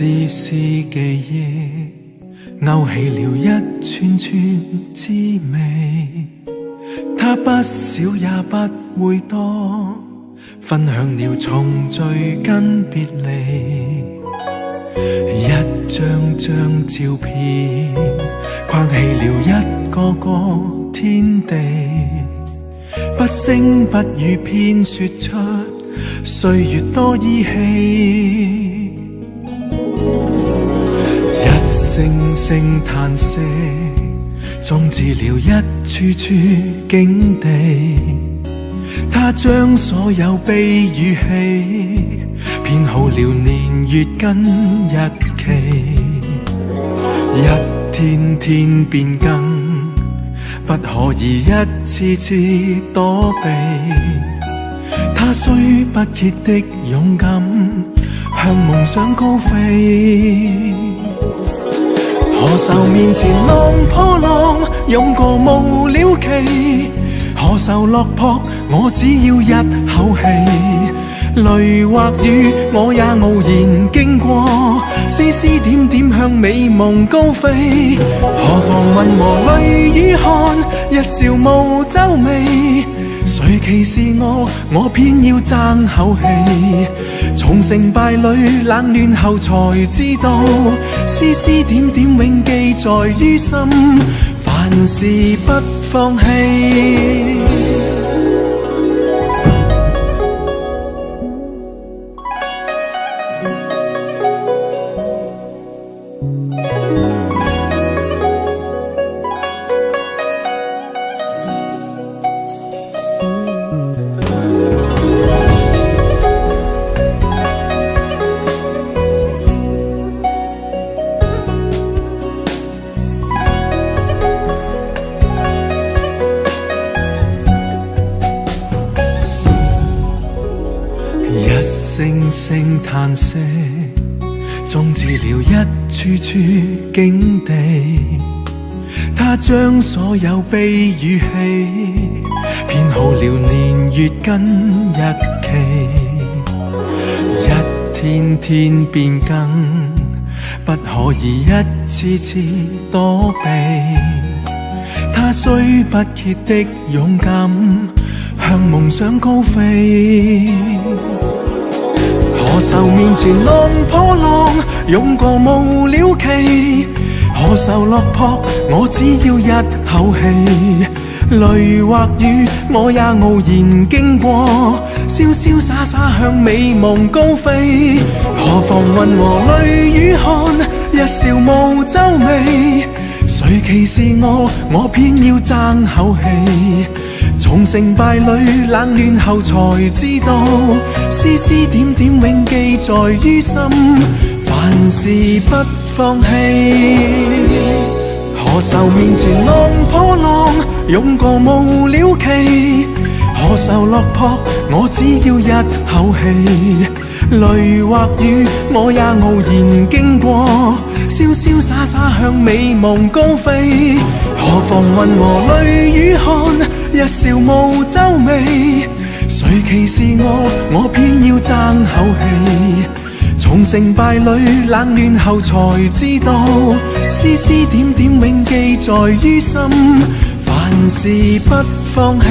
丝丝記憶，勾起了一串串滋味。它不少也不會多，分享了重聚跟別離。一張張照片，框起了一個個天地。不聲不語偏說出歲月多依稀，一聲聲嘆息，終止了一處處境地。他將所有悲與喜編好了年月跟日期，一天天變更，不可以一次次躲避。他雖不竭的勇敢，向夢想高飛。何愁面前浪破浪，湧過無了期。何愁落魄，我只要一口氣。淚或雨，我也傲然經過，絲絲點點向美夢高飛。何妨雲和淚與汗，一笑無皺眉。誰歧視我，我偏要爭口氣。從成敗裏冷暖後才知道，絲絲點點永記在於心，凡事不放棄。一聲聲嘆息，終止了一處處境地。他將所有悲與喜編好了年月跟日期，一天天變更，不可以一次次躲避。他雖不竭的勇敢，向夢想高飛。何愁面前浪破浪，湧過無了期。何愁落魄，我只要一口氣。淚或雨，我也傲然經過，瀟瀟灑灑向美夢高飛。何妨雲和淚與汗，一笑無皺眉。誰歧視我，我偏要爭口氣。從成敗裏冷暖後才知道，絲絲點點永記在於心，凡事不放棄。何愁面前浪破浪，湧過無了期。何愁落魄，我只要一口氣。淚或雨，我也傲然經過，瀟瀟灑灑向美夢高飛。何妨雲和淚與汗，一笑無皺眉。誰歧視我，我偏要爭口氣。從成敗裏冷暖後才知道，絲絲點點永記在於心，凡事不放棄。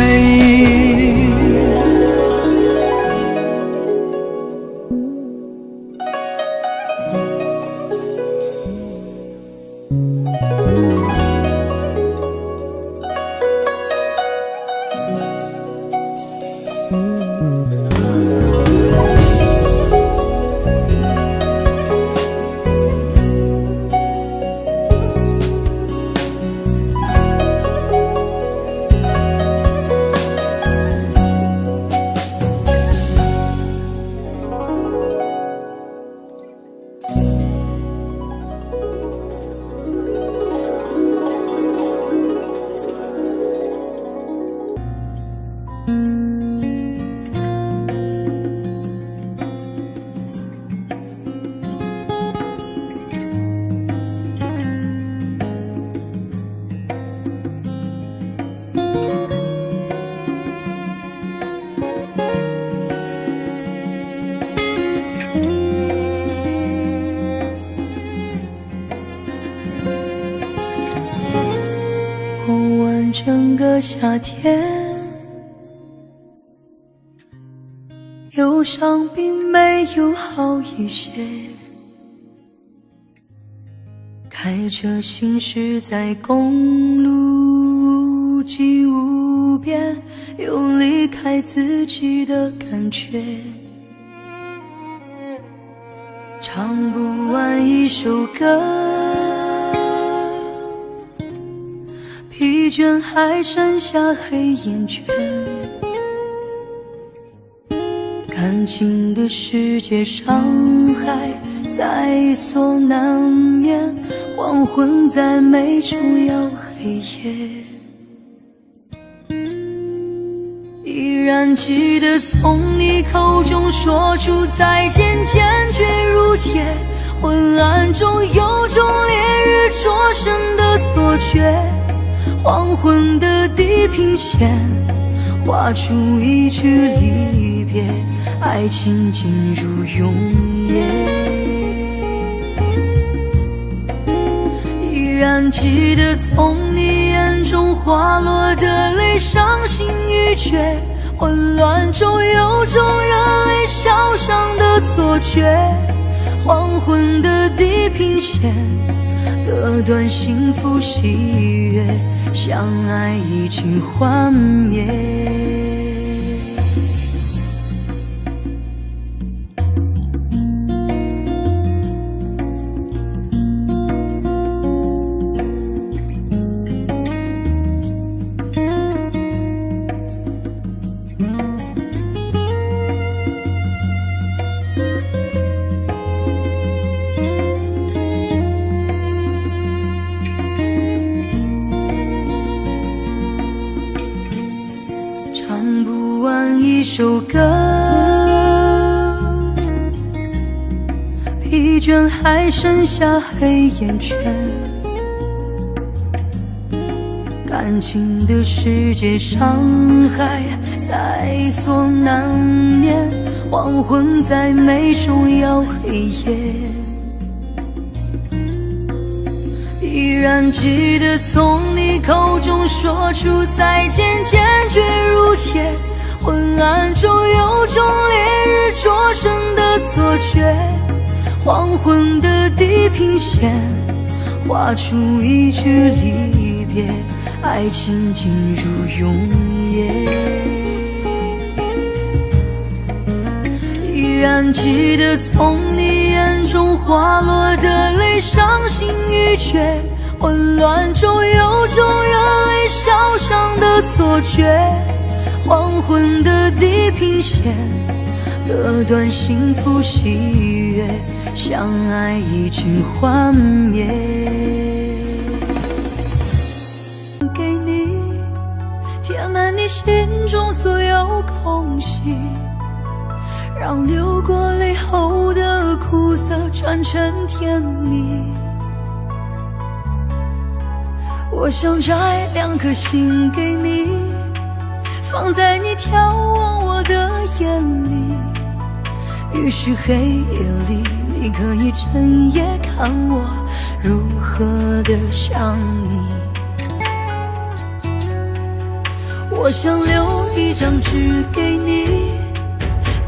个夏天，忧伤并没有好一些。开车行驶在公路际无边，有离开自己的感觉。唱不完一首歌，疲倦还剩下黑眼圈。感情的世界，伤害在所难免，黄昏再美终要黑夜。依然记得从你口中说出再见，坚决如铁。昏暗中有种烈日灼身的错觉，黄昏的地平线画出一句离别，爱情进入永夜。依然记得从你眼中滑落的泪，伤心欲绝。混乱中有种热泪烧伤的错觉，黄昏的地平线割断幸福喜悦，相爱已经幻灭。唱不完一首歌，疲倦还剩下黑眼圈。感情的世界，伤害在所难免，黄昏再美终要黑夜。依然记得从你口中说出再见，坚决如铁。昏暗中有种烈日灼身的错觉，黄昏的地平线画出一句离别，爱情进入永夜。依然记得从你眼中滑落的泪，伤心欲绝。混乱中有种热泪烧伤的错觉，黄昏的地平线割断幸福喜悦，相爱已经幻灭。给你填满你心中所有空隙，让流过泪后的苦涩转成甜蜜。我想摘2颗心给你，放在你眺望我的眼里，于是黑夜里你可以整夜看我如何的想你。我想留一张纸给你，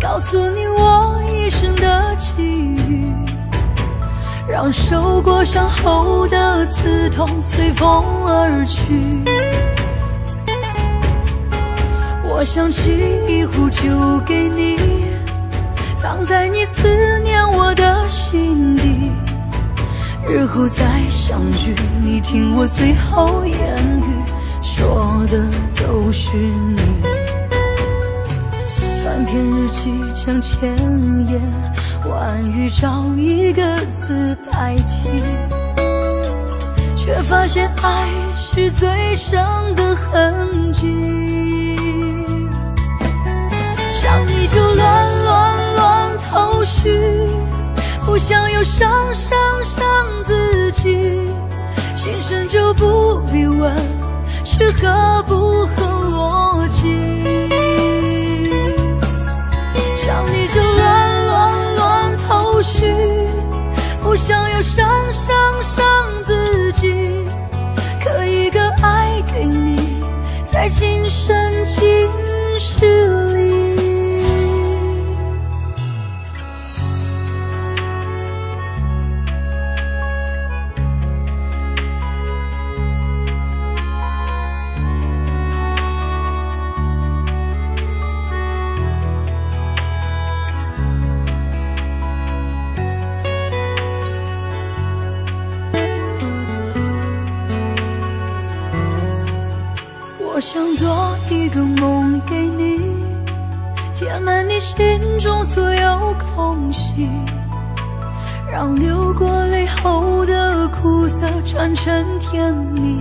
告诉你我一生的际遇，让受过伤后的刺痛随风而去。我想沏一壶酒给你，藏在你思念我的心底，日后再相遇，你听我最后言语，说的都是你。翻篇日记将千言万语找一个字代替，却发现爱是最深的痕迹。想你就乱头绪，不想又伤自己，心声就不必问是合不合逻辑。想你就乱头绪，不想又伤自己，刻一个爱给你，今生今世里。我想做一个梦给你，填满你心中所有空隙，让流过泪后的苦涩转成甜蜜。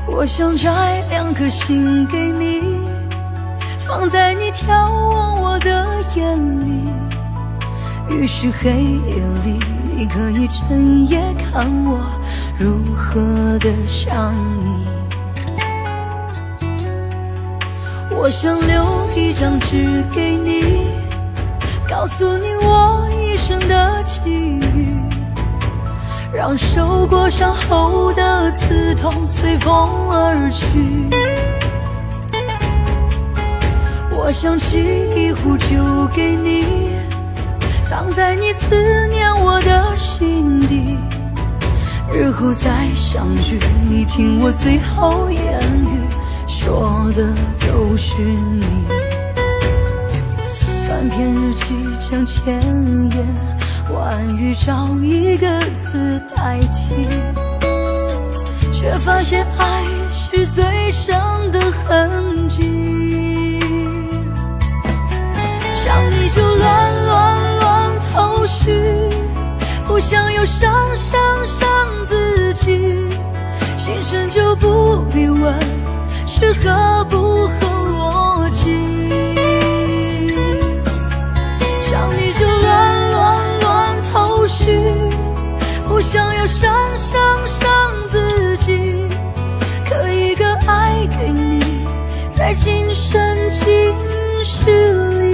我想摘2颗心给你，放在你眺望我的眼里，于是黑夜里你可以整夜看我如何的想你。我想留一张纸给你，告诉你我一生的际遇，让受过伤后的刺痛随风而去。我想沏一壶酒给你，藏在你思念我的心底，日后再相聚，你听我最后言语，说的都是你。翻篇日记将千言万语找一个字代替，却发现爱是最深的痕迹。想你就乱头绪，不想又伤自己，心生就不必问是合不合逻辑。想你就乱头绪，不想又伤自己，刻一个爱给你，在今生今世里。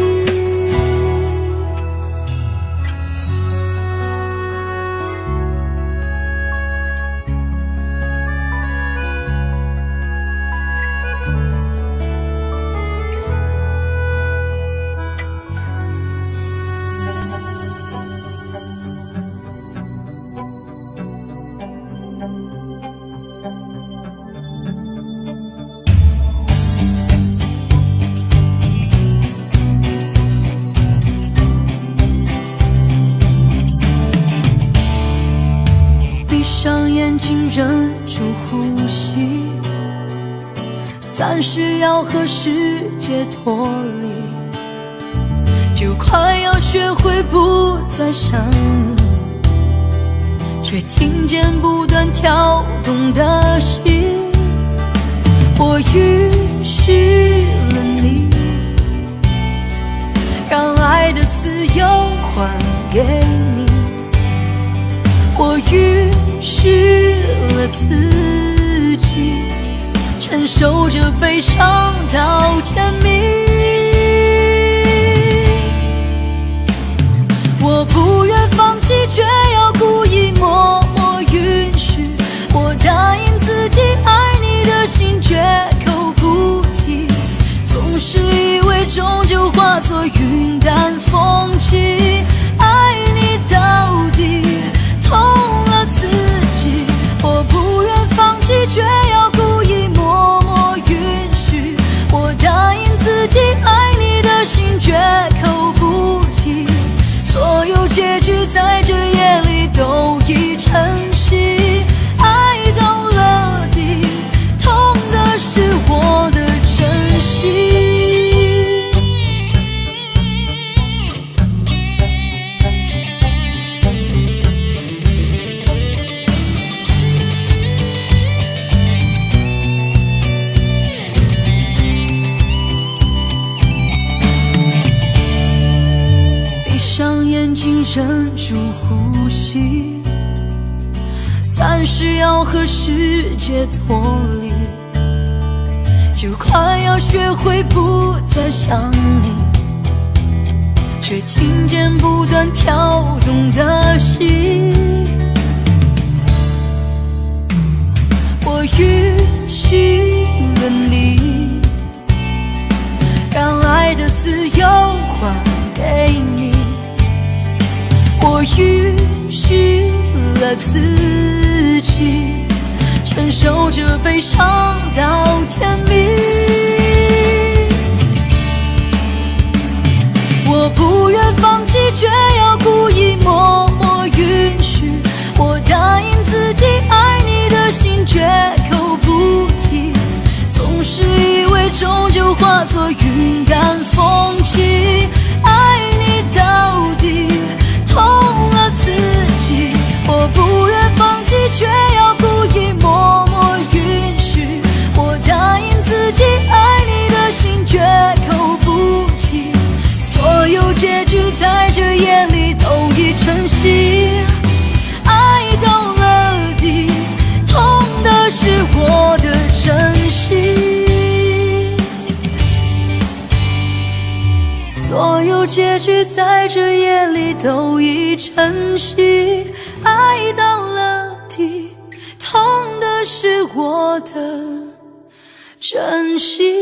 闭上眼睛忍住呼吸，暂时要和世界脱离，就快要学会不再想你，却听见不断跳动的心。我允许了你，让爱的自由还给你，我允许了自己，承受着悲伤到天明。我不愿放弃，却要故意默默允许。我答应自己爱你的心绝口不提，总是以为终究化作云淡风轻。爱你到底痛了自己，我不愿放弃，却要故意默默允许。我答应自己爱你的心绝口不提，所有结局在这夜里都已成型。爱到了底，痛的是我的真心。闭上眼睛忍住呼吸，暂时要和世界脱离，就快要学会不再想你，却听见不断跳动的心。我了自己，承受着悲伤到天明。我不愿放弃，却要故意默默允许。我答应自己爱你的心绝口不提，总是以为终究化作云淡风轻。爱你到底，痛了自己。我不愿放弃，却要故意默默允许。我答应自己爱你的心绝口不提，所有结局在这夜里都已成型。爱到了底，痛的是我的真心。所有结局在这夜里都已成型。爱到了底，痛的是我的真心。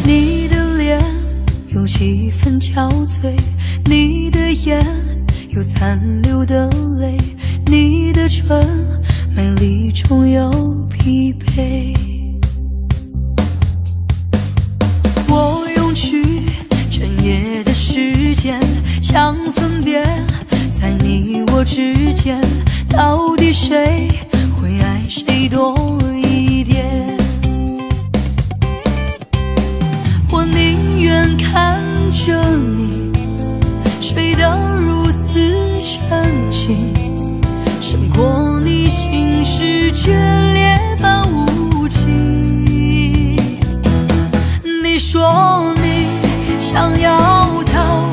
你的脸有几分憔悴，你的眼有残留的泪，你的唇美丽中有疲惫。我用去整夜的时间想分辨，在你我之间到底谁会爱谁多一点。我宁愿看着你睡得如此沉静，胜过你心事决裂般无情。你说你想要逃，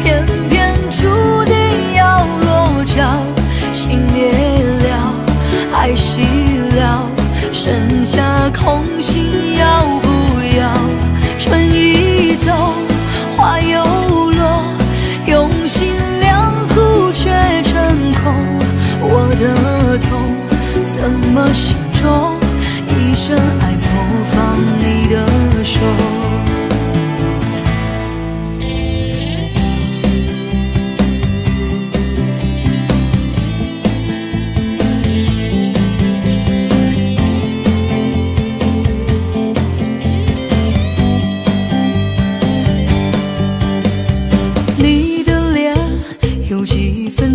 偏偏注定要落脚。情灭了，爱熄了，剩下空心要不要？春已走，花又落，用心良苦却成空。我的痛怎么形容？一生爱错放你的手。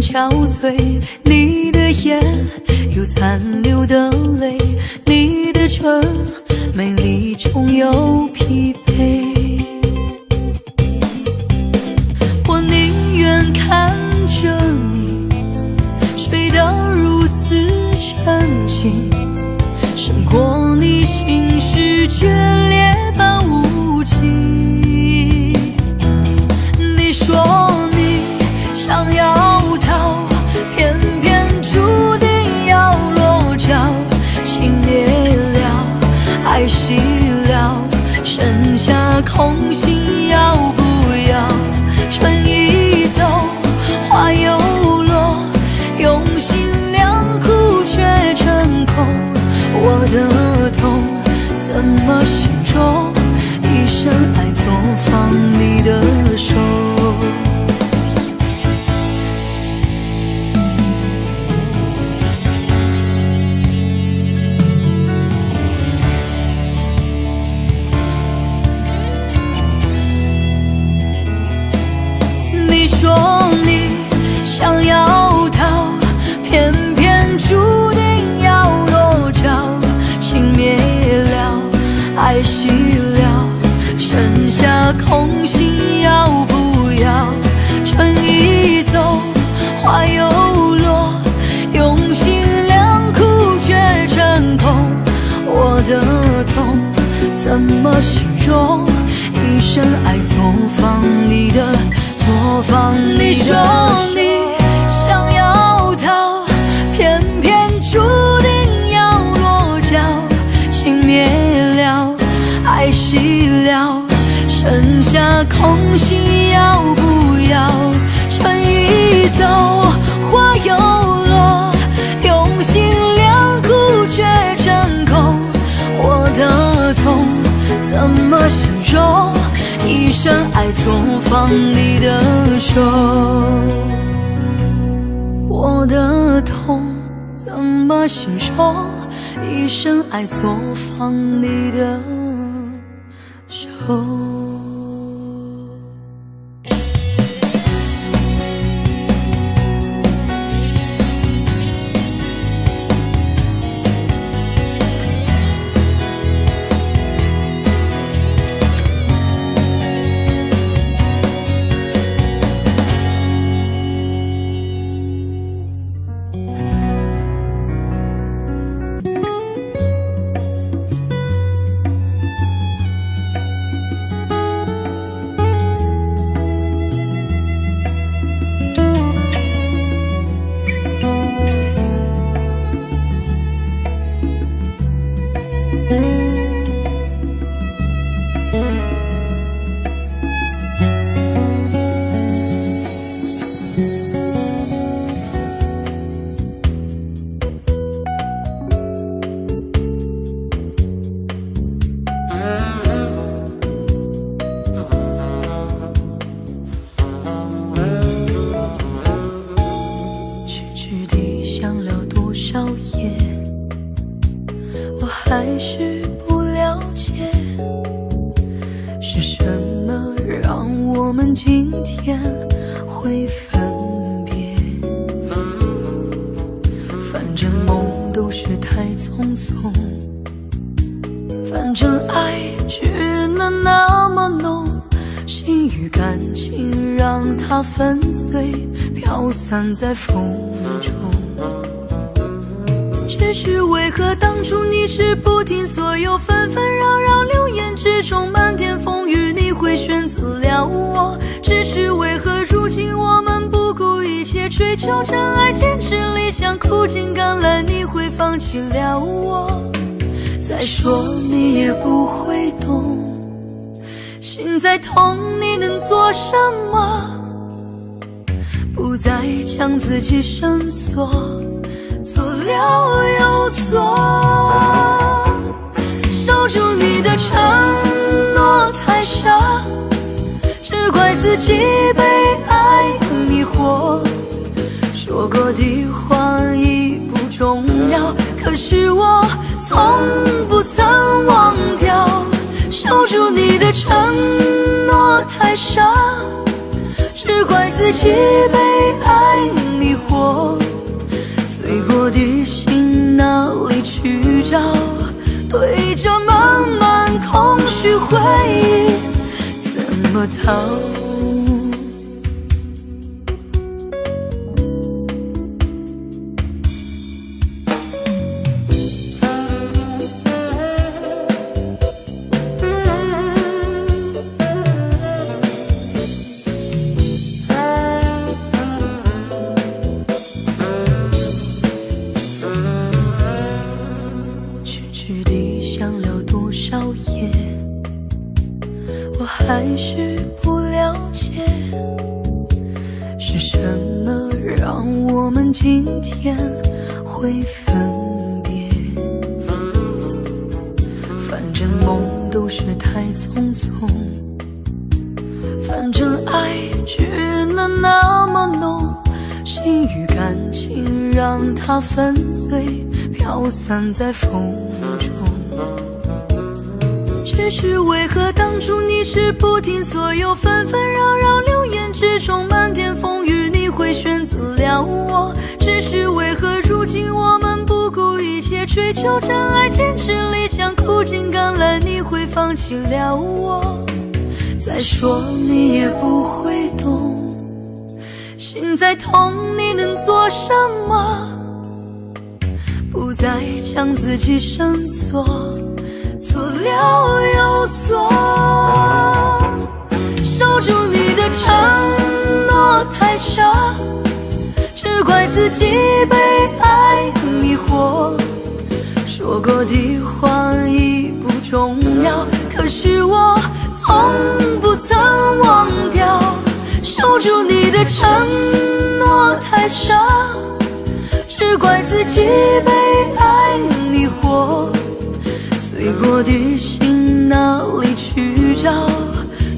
憔悴，你的眼有残留的泪，你的唇美丽中有疲惫。我宁愿看着你睡得如此沉静，胜过你心事决裂般无情。你说你想要逃，偏偏注定要落脚。情灭了，爱熄了，剩下空心要不要？春已走，花又落，用心良苦却成空。我的痛怎么形容？一生爱错放你的手。寂寥，剩下空心要不要？春已走，花又落，用心良苦却成空。我的痛怎么形容？一生爱从放你的手。我的痛怎么形容？一生爱错放你的手。还是不了解，是什么让我们今天会分别？反正梦都是太匆匆，反正爱只能那么浓，心与感情让它粉碎，飘散在风中。只是为何当初你是不听所有纷纷扰扰，流言之中漫天风雨，你会选择了我？只是为何如今我们不顾一切追求真爱，坚持理想，苦尽甘来，你会放弃了我？再说你也不会懂，心再痛你能做什么？不再将自己深锁，错了又错，守住你的承诺太傻，只怪自己被爱迷惑。说过的话已不重要，可是我从不曾忘掉。守住你的承诺太傻，只怪自己被爱迷惑。碎过的心哪里去找？对着满满空虚回忆怎么逃？我还是不了解，是什么让我们今天会分别？反正梦都是太匆匆，反正爱只能那么浓，心与感情让它粉碎，飘散在风中。只是为何当初你是不听所有纷纷扰扰，流言之中漫天风雨，你会选择了我？只是为何如今我们不顾一切追求真爱，坚持理想，苦尽甘来，你会放弃了我？再说你也不会懂，心再痛你能做什么？不再将自己深锁，错了又错，守住你的承诺太傻，只怪自己被爱迷惑。说过的话已不重要，可是我被爱迷惑，醉过的心哪里去找？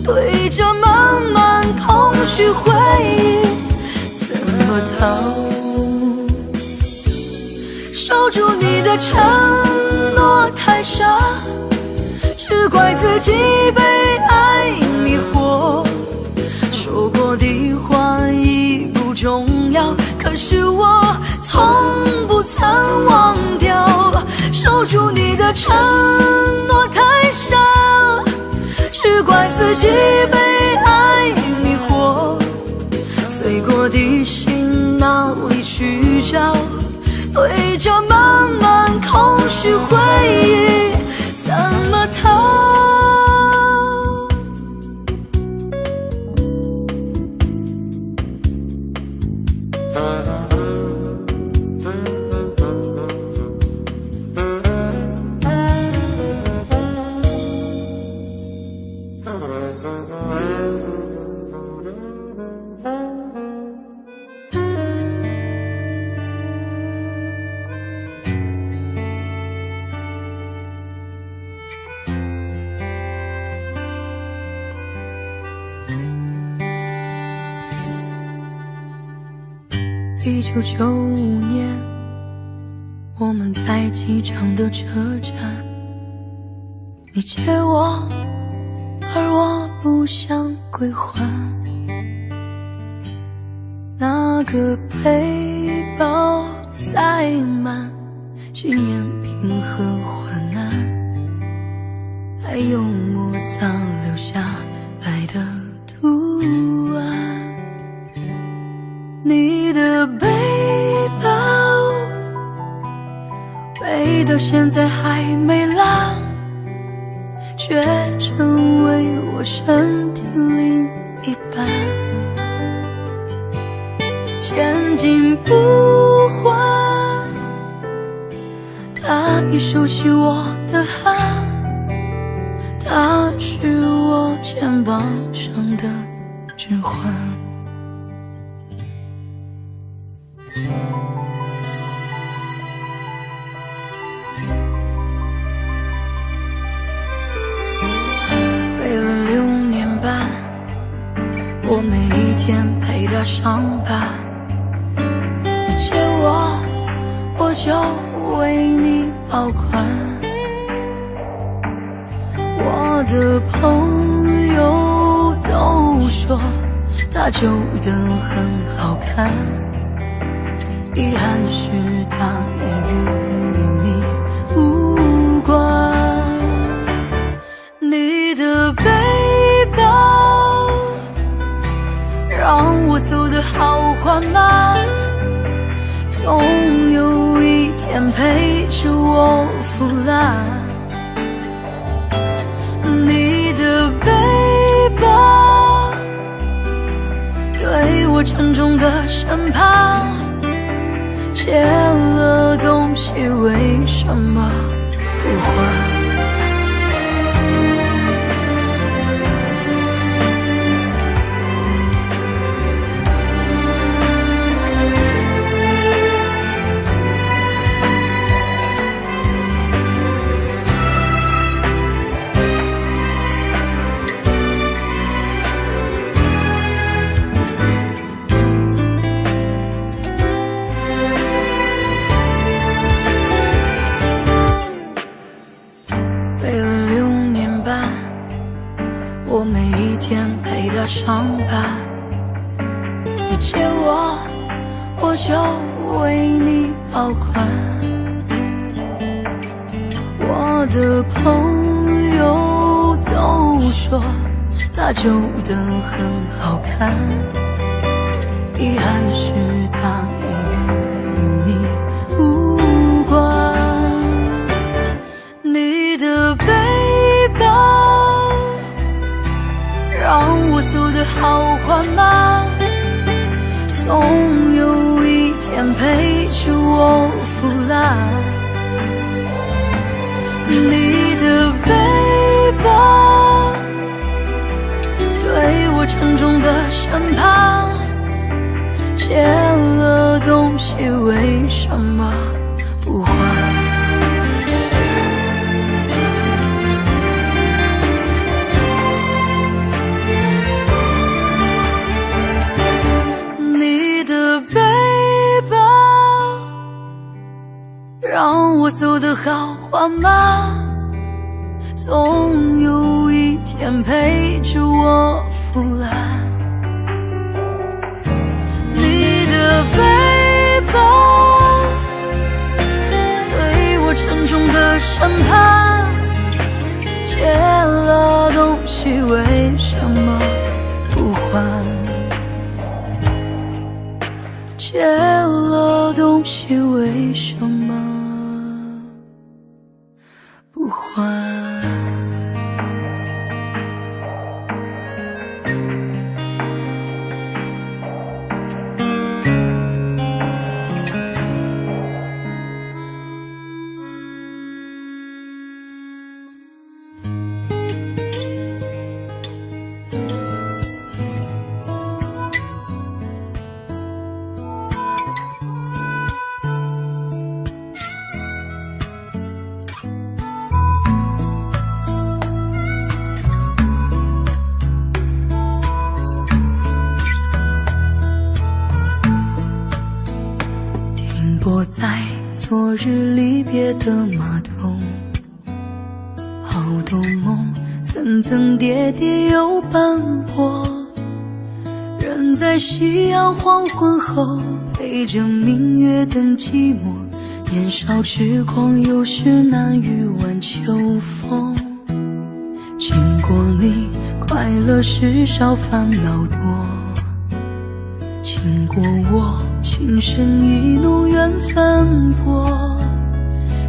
对着漫漫空虚回忆，怎么逃？守住你的承诺太傻，只怪自己被爱迷惑。说过的话已不重要，可是我从不曾忘掉。守住你的承诺太傻，只怪自己被爱迷惑。醉过的心哪里去找？对着漫漫空虚回忆，怎么逃？1995年，我们在机场的车站，你借我，而我不想归还。那个背包载满纪念品和患难，还有摩擦留下来的图案。你的背包背到现在还没烂，却成为我身体另一半。千金不换，他已收起我的汗，他是我肩膀上的指环。背了6年半，我每一天陪他上班。你借我，我就为你保管。我的朋友都说他旧的很好看，遗憾是它也与你无关。你的背包让我走得好缓慢，总有一天陪着我腐烂。你的背包对我沉重的审判，借了东西为什么不还？我每一天陪他上班，你借我，我就为你保管。我的朋友都说他旧的很好看，遗憾是他也与你无关。你的背包让我走得好缓慢，总有一天陪着我腐烂。你的背包对我沉重的审判，借了东西为什么走得好缓慢，总有一天陪着我腐烂。你的背包对我沉重的审判，借了东西为什么不还？借了东西为什么不还？泊在昨日离别的码头，好多梦层层叠叠又斑驳，人在夕阳黄昏后陪着明月等寂寞，年少痴狂有时难御晚秋风。经过你快乐时少烦恼多，经过我情深意浓缘分薄。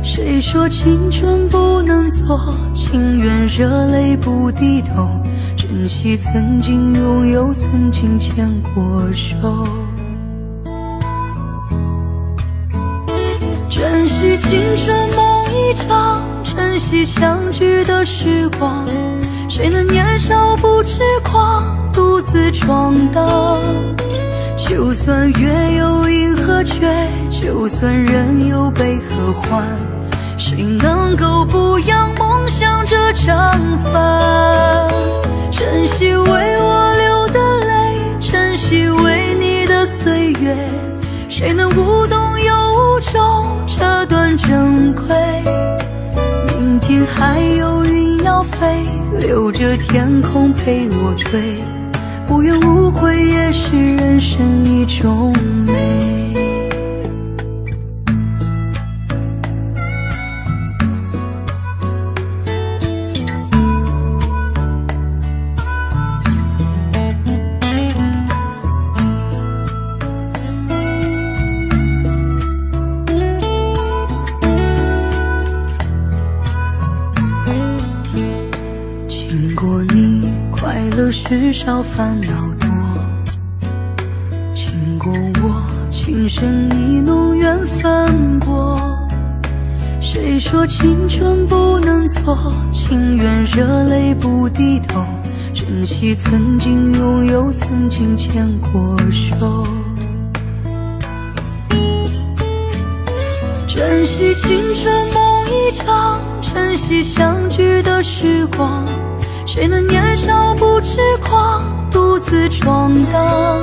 谁说青春不能错，情愿热泪不低头，珍惜曾经拥有，曾经牵过手，珍惜青春梦一场，珍惜相聚的时光。谁能年少不痴狂，独自闯荡？就算月有阴和缺，就算人有悲和欢，谁能够不扬梦想这张帆？珍惜为我流的泪，珍惜为你的岁月，谁能无动又无衷这段珍贵？明天还有云要飞，留着天空陪我追，无怨无悔也是人生一种美。经过你快乐时少烦恼多，经过我情深意浓缘分薄。谁说青春不能错，情愿热泪不低头，珍惜曾经拥有，曾经牵过手，珍惜青春梦一场，珍惜相聚的时光。谁能年少不痴狂，独自闯荡？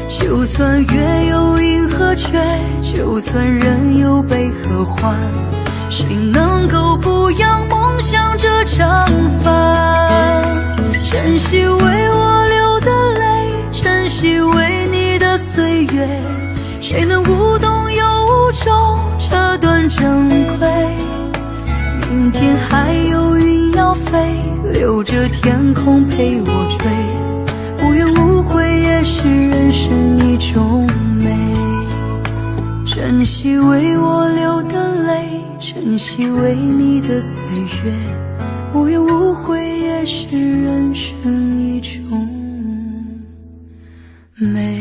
就算月有阴和缺，就算人有悲和欢，谁能够不扬梦想这张帆？珍惜为我流的泪，珍惜为你的岁月，谁能无动又无衷这段珍贵？明天还有云要飞，留着天空陪我追，无怨无悔也是人生一种美。珍惜为我流的泪，珍惜为你的岁月，无怨无悔也是人生一种美。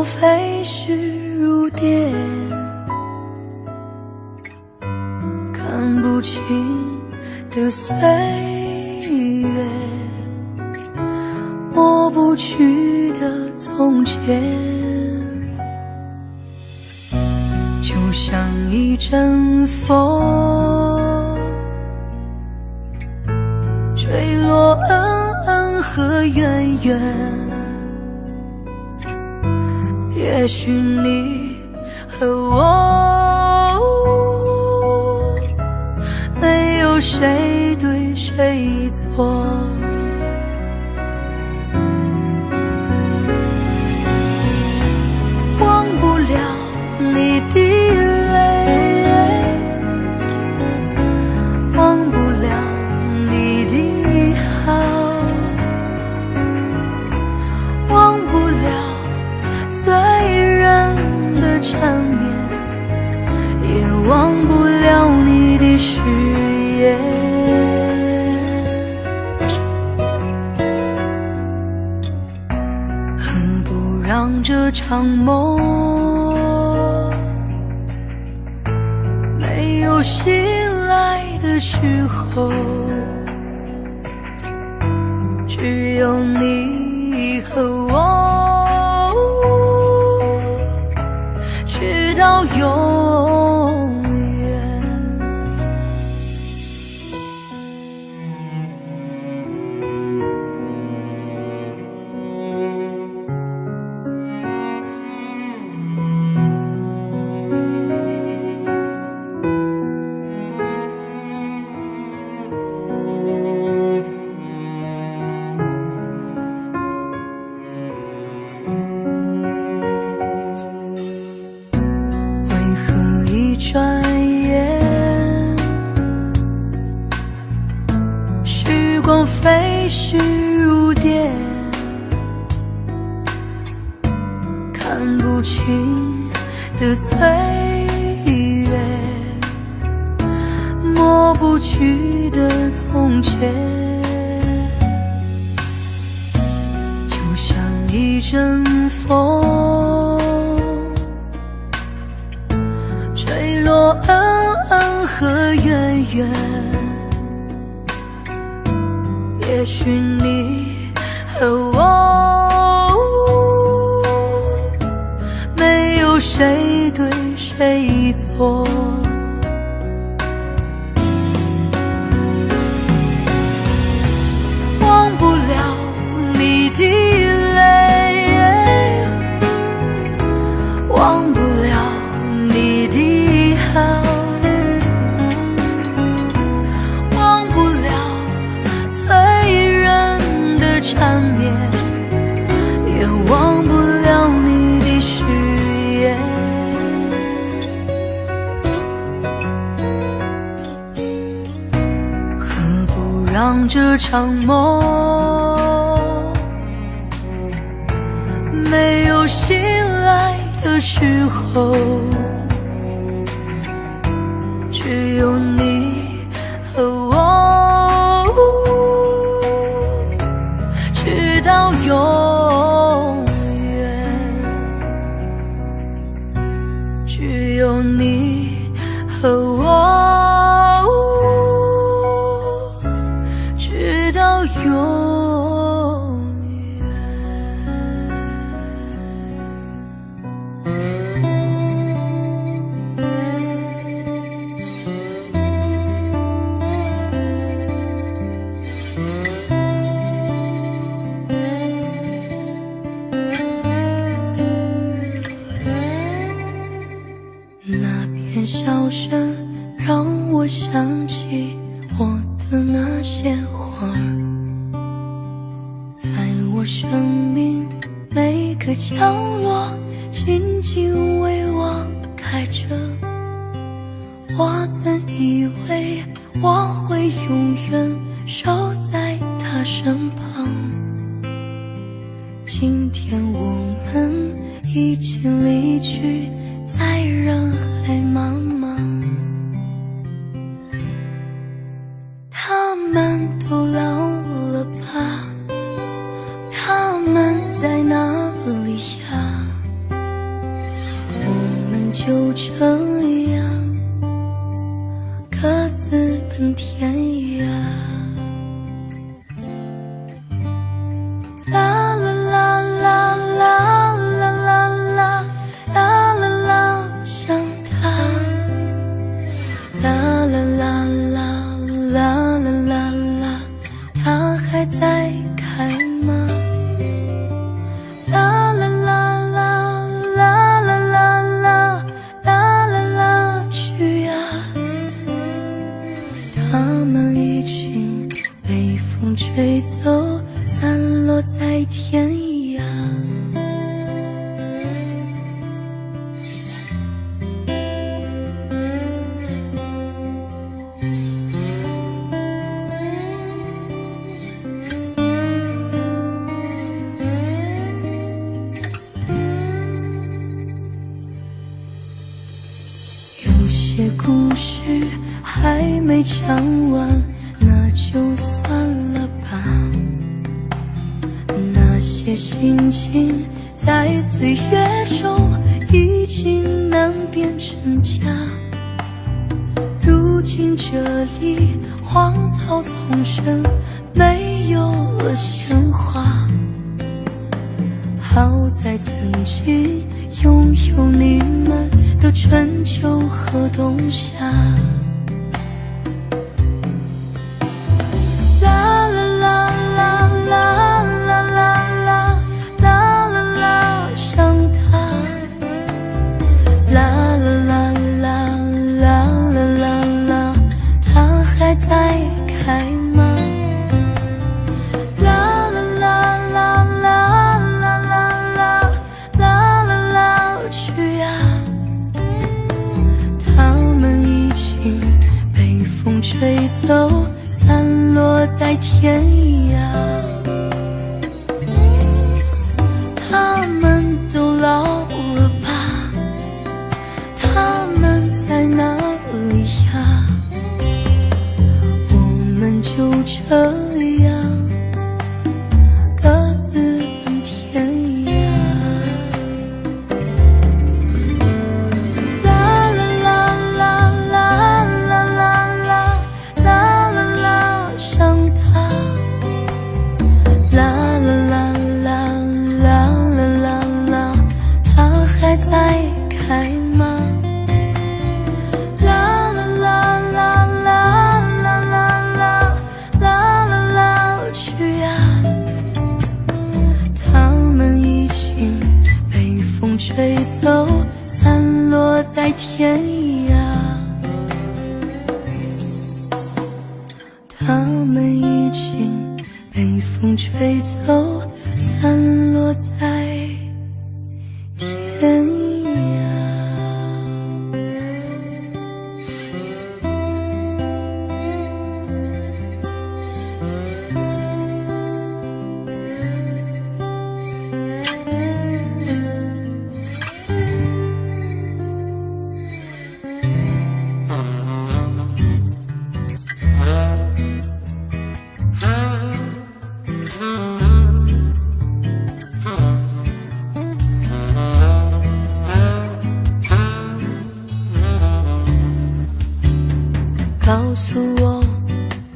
飞逝如电，看不清的岁月，抹不去的从前，就像一阵风，吹落恩恩和怨怨。也许你和我，没有谁对谁错，忘不了你的泪，忘不了你的好，忘不了醉人的缠绵，也忘不了你的誓言。何不让这场梦没有醒来的时候，只有你和我，直到永远。转眼，时光飞逝如电，看不清的岁月，抹不去的从前，就像一阵风，吹落恩恩和怨怨。也许你和我，没有谁对谁错，忘不了你的泪，忘不了你的好，忘不了醉人的缠绵，也忘不了你的誓言。何不让这场梦没有醒来的时候，只有你和我，直到永远。只有你和我，直到永远。那片笑声让我想起我的那些花儿，在我生命每个角落静静为我开着。我曾以为我会永远守在他身旁，今天我们已经离去，在人海茫茫。他们都老了吧？他们在哪里呀？就这样各自奔天涯。啦啦啦啦啦啦啦啦啦啦啦，想他。啦啦啦啦啦啦啦啦，他还在开吗？啦啦啦啦啦啦啦啦啦啦啦，去啊！他们已经被风吹走，散落在天涯。有些故事还没讲完，那就算了吧。那些心情在岁月中已经难变成假，如今这里荒草丛生，没有了鲜花。好在曾经拥有你们的春秋和冬夏。啦啦啦啦啦啦啦啦啦啦啦，想他。啦啦啦啦啦啦啦啦，他还在开吗？啦啦啦啦啦啦啦啦啦啦，去啊！他们已经被风吹走，散落在天涯。他们都老了吧？他们在哪里呀？我们就这样各自奔天涯。啦啦啦啦啦啦啦啦啦啦啦，想他。啦啦啦啦啦啦啦啦，他还在开吗？啦啦啦啦啦啦啦啦啦啦啦，去啊！他们已经被风吹走，散落在天涯。他们已经被风吹走，散落在天涯。告诉我，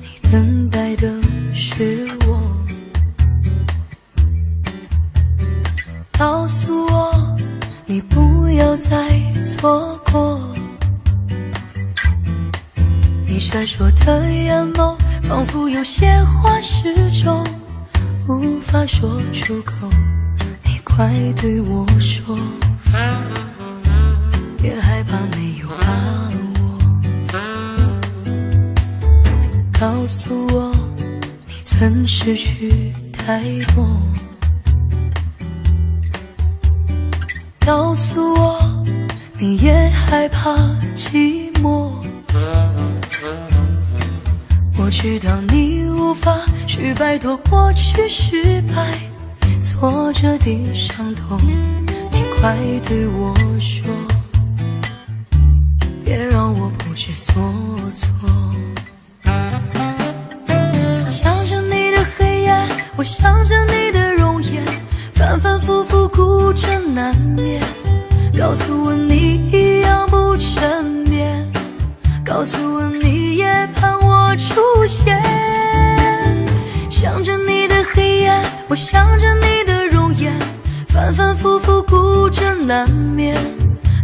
你等待的是我。告诉我，你不要再错过。你闪烁的眼眸，仿佛有些话始终无法说出口。你快对我说，别害怕，没有把握。告诉我，你曾失去太多。告诉我，你也害怕寂寞。我知道你无法去摆脱过去失败挫折的伤痛，你快对我说，别让我不知所措。想着你的黑夜，我想着你的容颜，反反复复孤枕难眠。告诉我你一样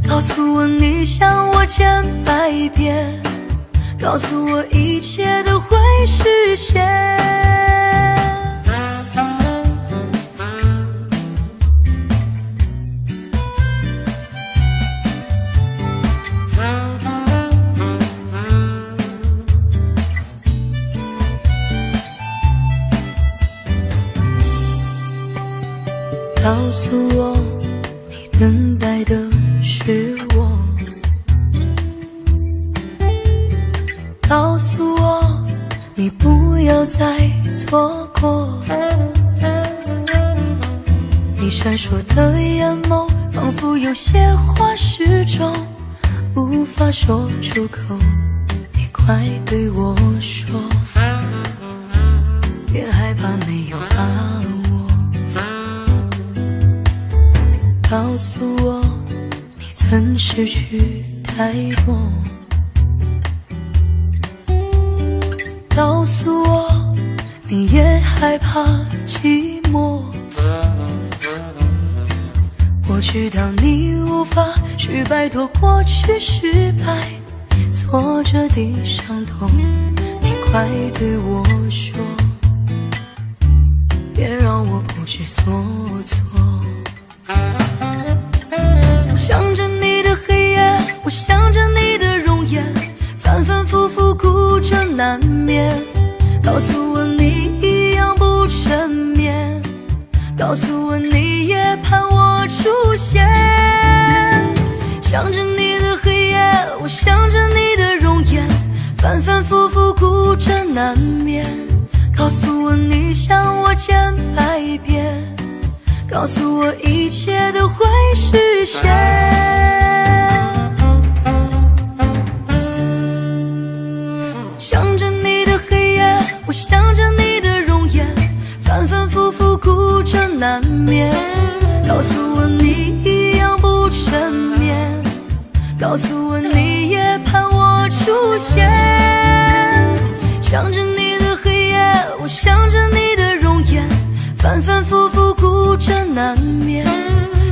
告诉我你想我千百遍，告诉我一切都会实现。告诉我你等待的是我，告诉我你不要再错过。你闪烁的眼眸仿佛有些话始终无法说出口，你快对我说，别害怕没有把握。告诉我你曾失去太多，告诉我你也害怕寂寞。我知道你无法去摆脱过去失败挫折的伤痛，你快对我说，别让我不知所措。想着你的黑夜，我想着你的容颜，反反复复哭着难眠。告诉我你一样不沉眠，告诉我你也盼我出现。想着你的黑夜，我想着你的容颜，反反复复哭着难眠。告诉我你想我千百遍，告诉我一切都会实现。想着你的黑夜，我想着你的容颜，反反复复哭着难眠。告诉我你一样不沉眠，告诉我你也盼我出现。想着你的黑夜，我想着你的容颜，反反复复哭着难眠。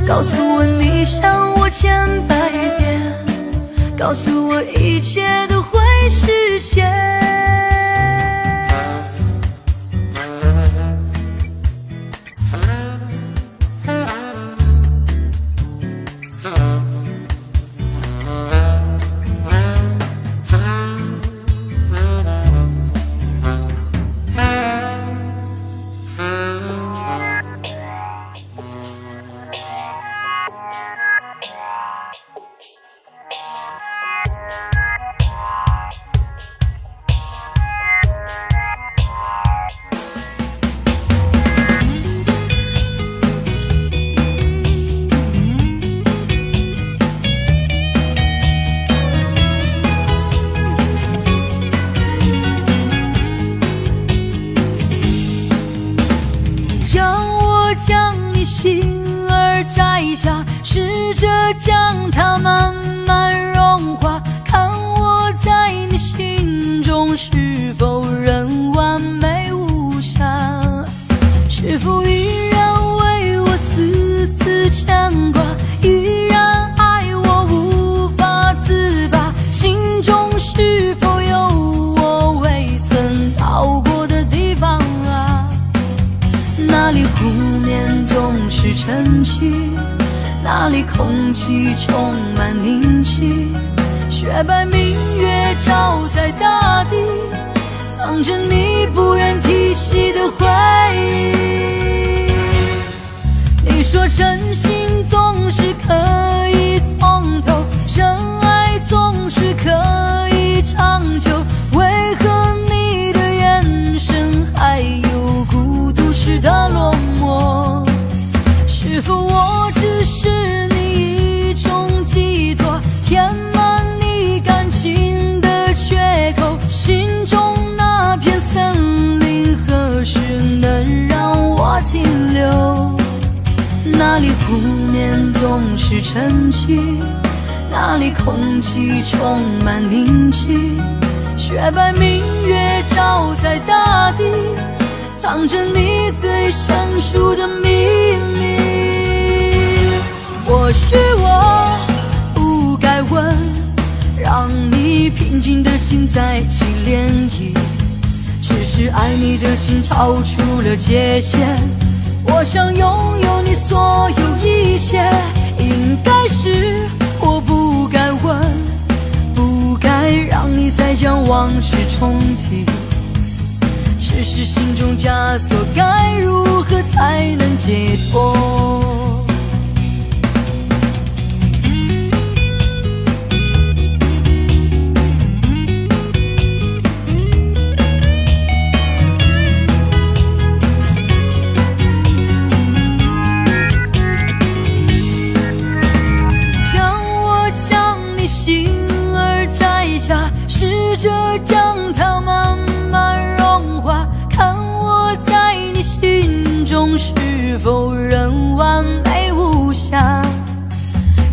告诉我你想我千百遍，告诉我一切都会实现。摘下，试着将它慢慢融化，看我在你心中是否仍完美无瑕，是否依然为我丝丝牵挂，依然爱我无法自拔，心中是否有我未曾到过的地方啊？那里湖面总是沉寂，那里空气充满凝气，雪白明月照在大地，藏着你不愿提起的回忆。你说真心总是可以从头，真爱总是可以长久，为何你的眼神还有孤独时的落寞？是否我只是你一种寄托，填满你感情的缺口，心中那片森林何时能让我停留？那里湖面总是沉寂，那里空气充满凝气，雪白明月照在大地，藏着你最深处的秘密。或许我不你的心超出了界限，我想拥有你所有一切。应该是我不该问，不该让你再将往事重提，只是心中枷锁该如何才能解脱？试着将它慢慢融化，看我在你心中是否仍完美无瑕，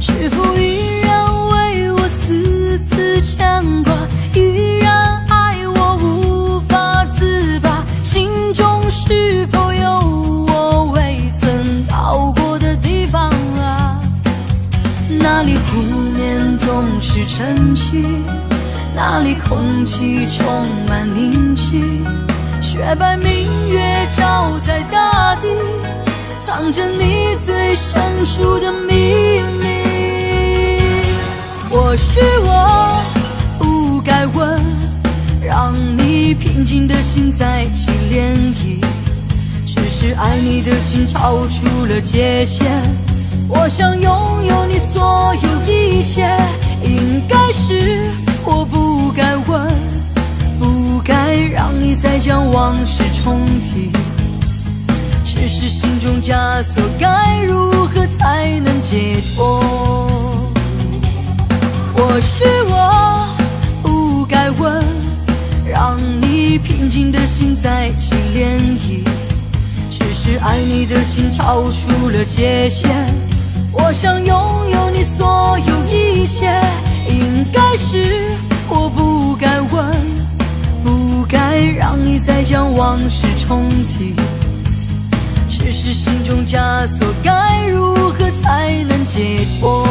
是否依然为我丝丝牵挂，依然爱我无法自拔，心中是否有我未曾到过的地方啊？那里湖面总是沉寂，那里空气充满凝气，雪白明月照在大地，藏着你最深处的秘密。或许我不该问，让你平静的心再起涟漪，只是爱你的心超出了界限，我想拥有你所有一切。应该是我不该问，不该让你再将往事重提，只是心中枷锁该如何才能解脱？或许我不该问，让你平静的心再起涟漪，只是爱你的心超出了界限，我想拥有你所有一切。应该是我不该问，不该让你再将往事重提，只是心中枷锁该如何才能解脱？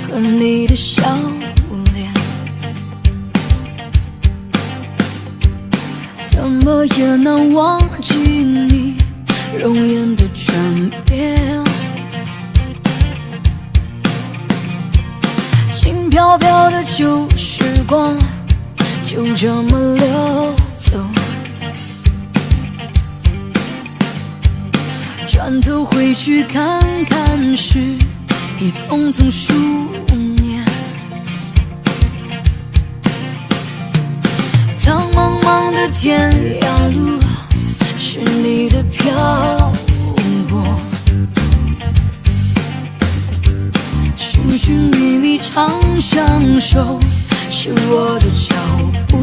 和你的笑脸，怎么也难忘记你容颜的转变，轻飘飘的旧时光就这么溜走，转头回去看看时已匆匆数年，苍茫茫的天涯路是你的漂泊，寻寻觅觅长相守是我的脚步，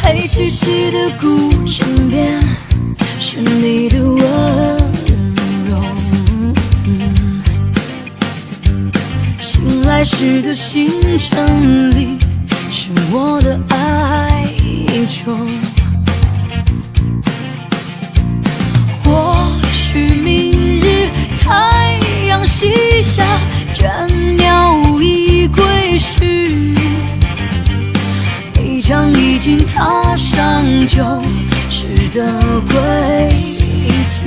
黑漆漆的古镇边是你的温柔，醒来时的清晨里是我的哀愁。或许明日太阳西下，倦鸟已归时，你将已经踏上旧时的归途。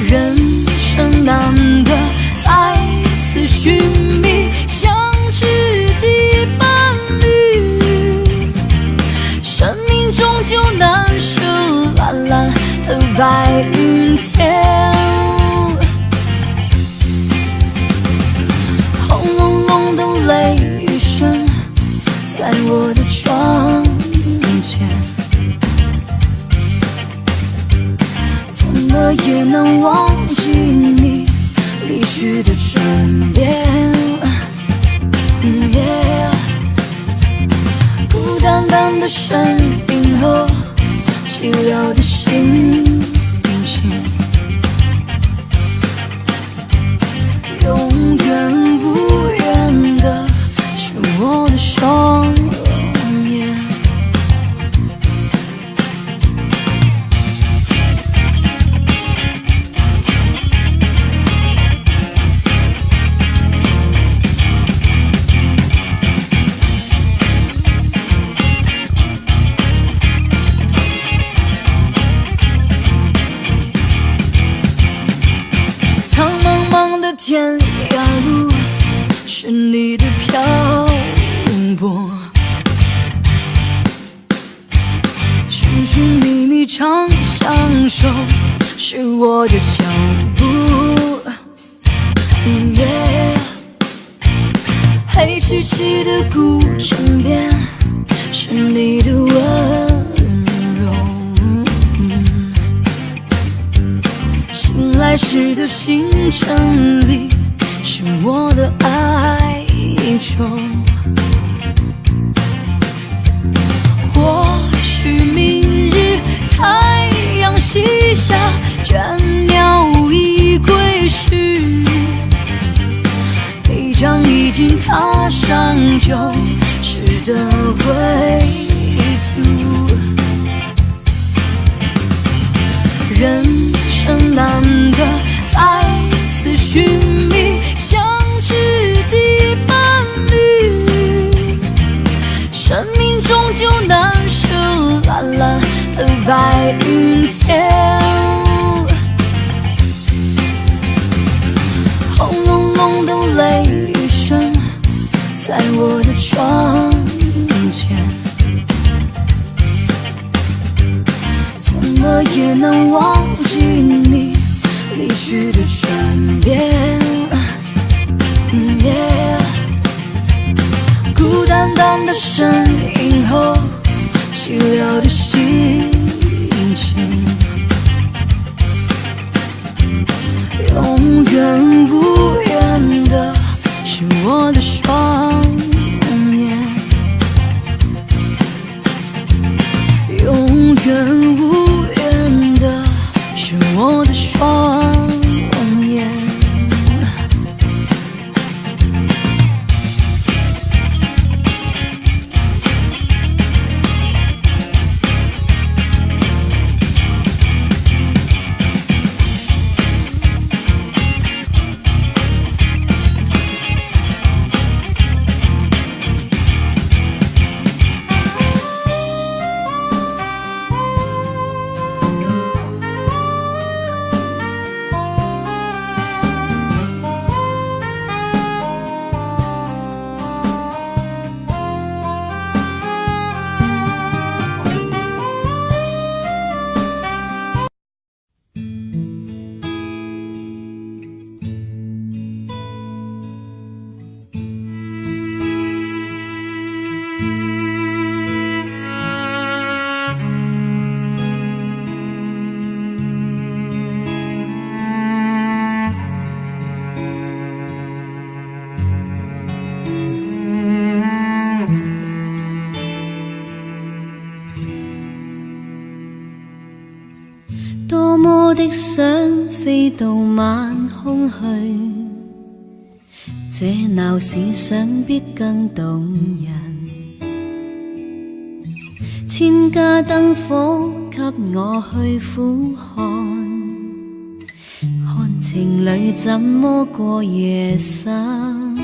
人生难得再次寻觅相知的伴侣，生命终究难舍蓝蓝的白云天，轰隆隆的雷雨声在我的天涯路是你的漂泊，寻寻觅觅常相守是我的脚步。黑漆漆的古城边是你的温柔，醒来时的星辰里是我的哀愁。或许明日太阳西下，倦鸟已归时，你将已经踏上旧时的归途。人生难得再次寻觅相知的伴侣，生命终究难舍蓝蓝的白云天。轰隆隆的雷声在我的窗前，怎么也难忘记你离去的转变。孤单单的身影后寂寥的心情，永远无缘的是我的双眼，永远无缘的是我的双眼。多麼的想飛到晚空去，這鬧市想必更動人。千家燈火給我去俯瞰，看情侶怎麼過夜生，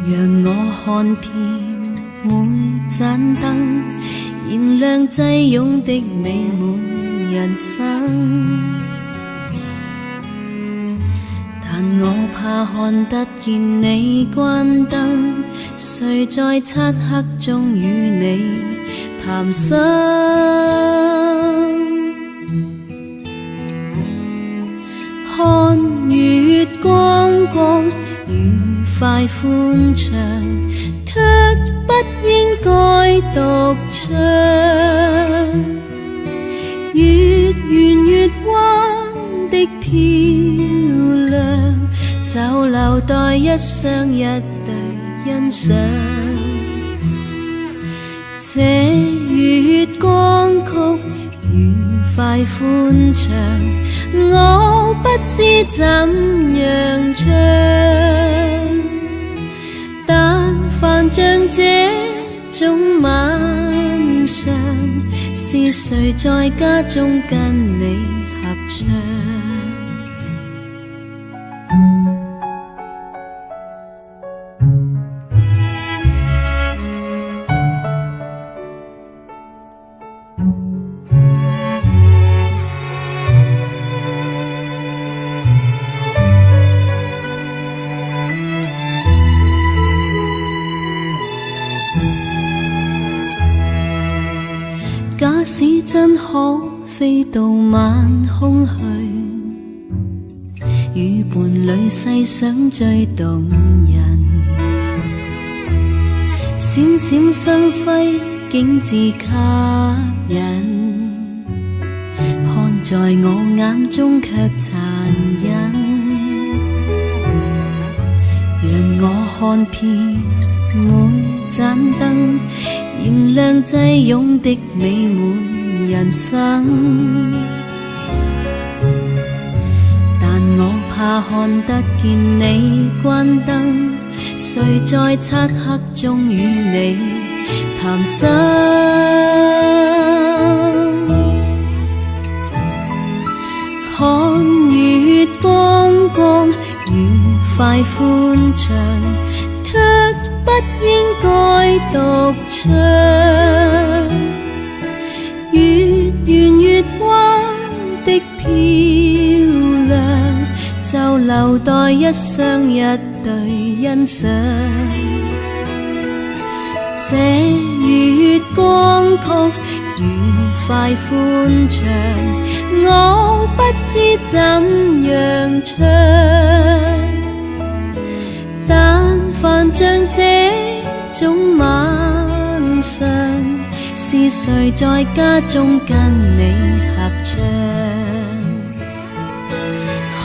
讓我看遍每盞燈，燃亮擠擁的美滿人生。但我怕看得見你關燈，誰在漆黑中與你談心？看月光光，愉快歡暢，卻不應該獨唱。越圓越彎的漂亮，就留待一雙一對欣賞。這月光曲愉快歡暢，我不知怎樣唱。但凡像這種晚上，是誰在家中跟你合唱？假使真可飛到晚空去，與伴侶細想最動人，閃閃生輝景致吸引，看在我眼中卻殘忍，讓我看遍每盞燈，燃亮擠擁的美滿人生。但我怕看得見你關燈，誰在漆黑中與你談心？看月光光，愉快歡暢，卻不應該獨唱。月圓月彎的漂亮，就留待一雙一對欣賞。這月光曲愉快歡暢，我不知怎樣唱，但凡像這種晚上，是誰在家中跟你合唱？看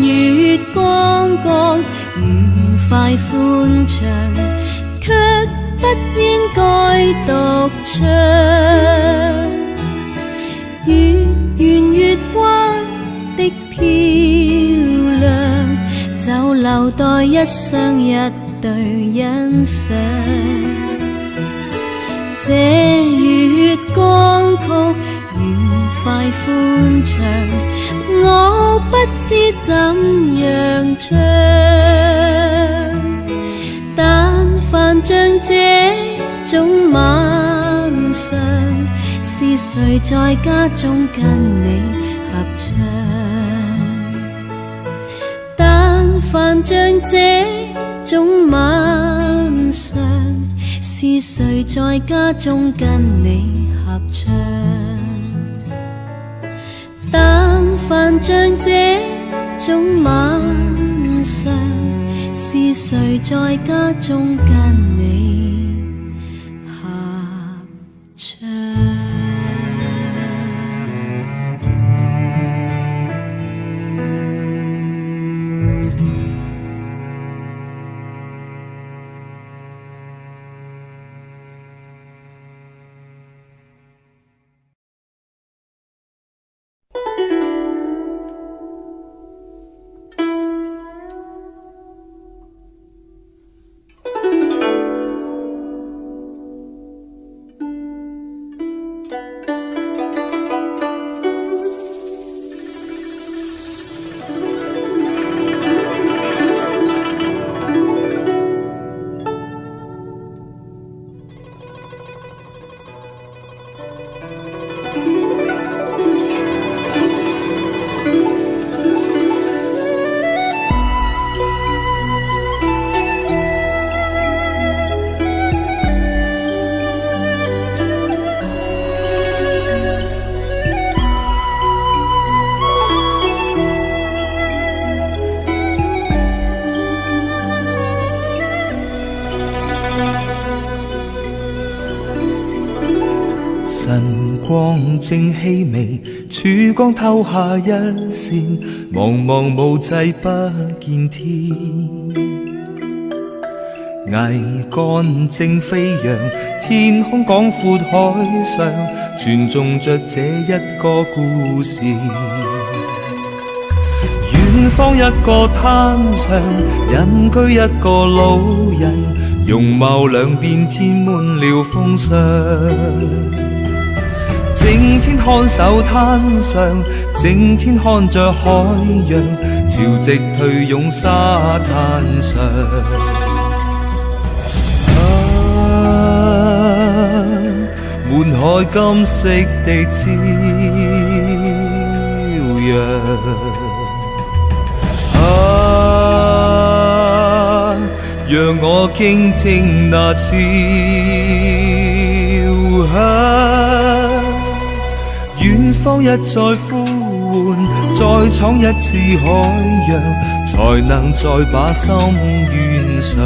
月光光，愉快歡暢，卻不應該獨唱。月圓月彎的漂亮，就留待一雙一對欣賞。這月光曲愉快歡暢，我不知怎樣唱，但凡像這種晚上，是誰在家中跟你合唱？但凡像這種晚上，是誰在家中跟你合唱？但凡像這種晚上，是誰在家中跟你合唱？晨光正稀微，曙光透下一線，茫茫無際不見天。桅杆正飛揚，天空廣闊海上，傳頌着這一個故事。遠方一個灘上，隱居一個老人，容貌兩邊填滿了風霜。整天看守灘上，整天看着海洋，潮汐退湧沙灘上。滿海金色的朝陽，讓我傾聽那潮響。方一再呼喚，再闖一次海洋，才能再把心圓上。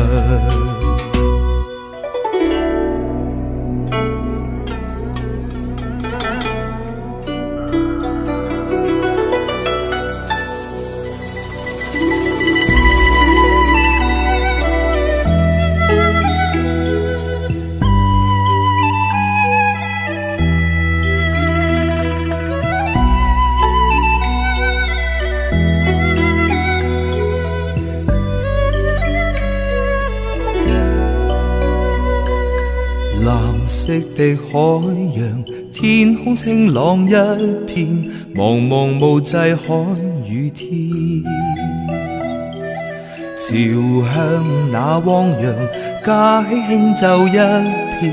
藍色的海洋，天空清朗一片，茫茫無際海與天。朝向那汪洋，架起輕奏一片，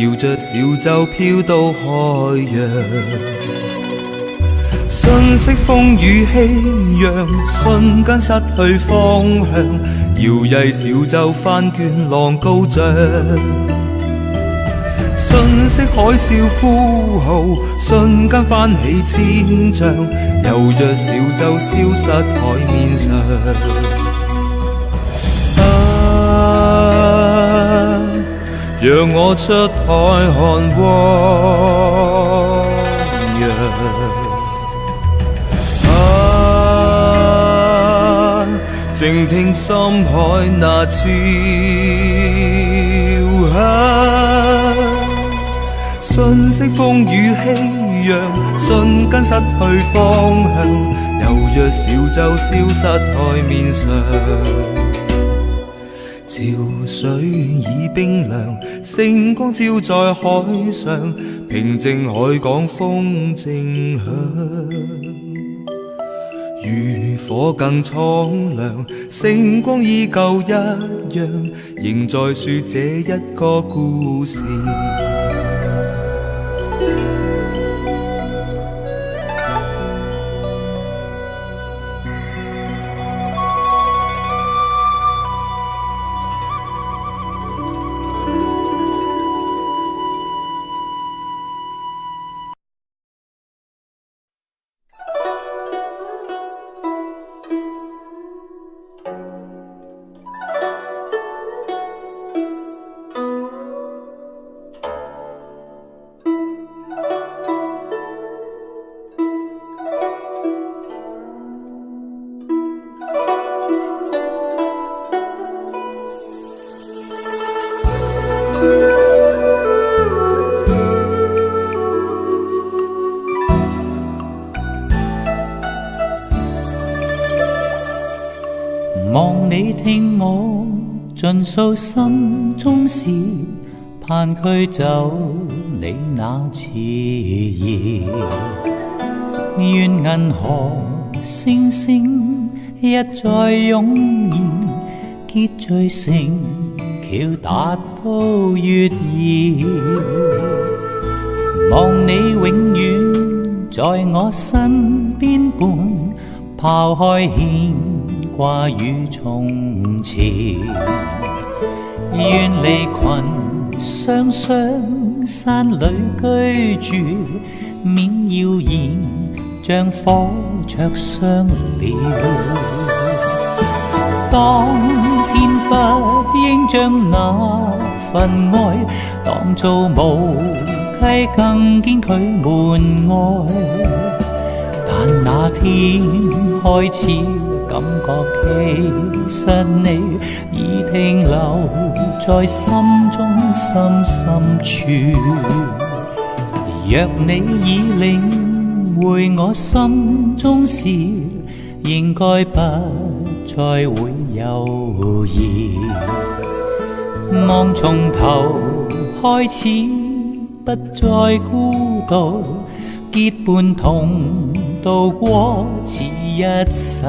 搖着小舟飄到海洋。瞬息風雨熙攘，瞬間失去方向，搖曳小舟翻捲浪高漲。瞬息海嘯呼號，瞬間翻起千丈，猶若小舟消失海面上。讓我出海看汪洋，靜聽深海那潮響。瞬息風雨熙攘，瞬間失去方向，猶若小舟消失海面上。潮水已冰涼，星光照在海上，平靜海港風正響。漁火更蒼涼，星光依舊一樣，仍在説這一個故事。望你聽我盡訴心中事，盼驅走你那熾熱。願銀河星星一再湧現，結聚成橋達到月兒。望你永遠在我身邊伴，拋開牽掛與從前，願離群雙雙山裏居住，免謠言像火灼傷了。當天不應將那份愛當做無稽，更堅拒門外。但那天開始感覺其實你已停留在心中深深處。若你已領會我心中事，應該不再會猶豫。望從頭開始，不再孤獨，結伴同渡過此一世。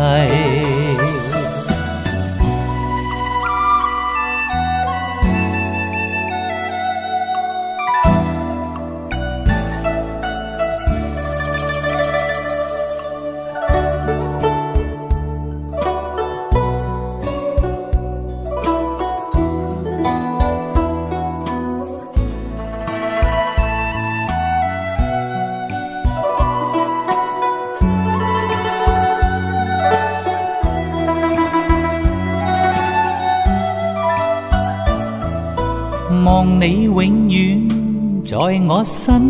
你永遠在我身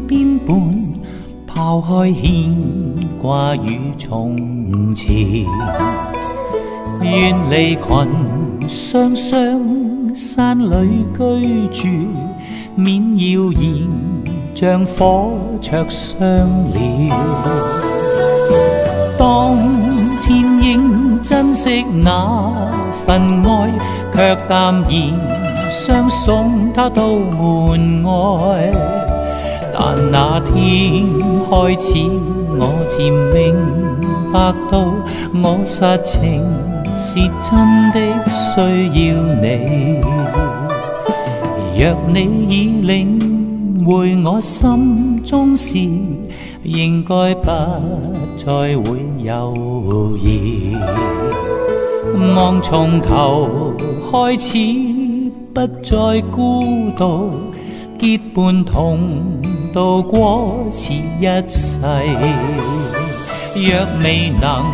邊伴，拋開牽掛與從前，遠離群雙雙山裏居住，免謠言像火灼傷了。當天應珍惜那份愛，卻淡然相送他到門外。但那天開始，我漸明白到，我實情是真的需要你。若你已領會我心中事，應該不再會猶豫。望從頭開始，不再孤獨，結伴同渡過此一世。若未能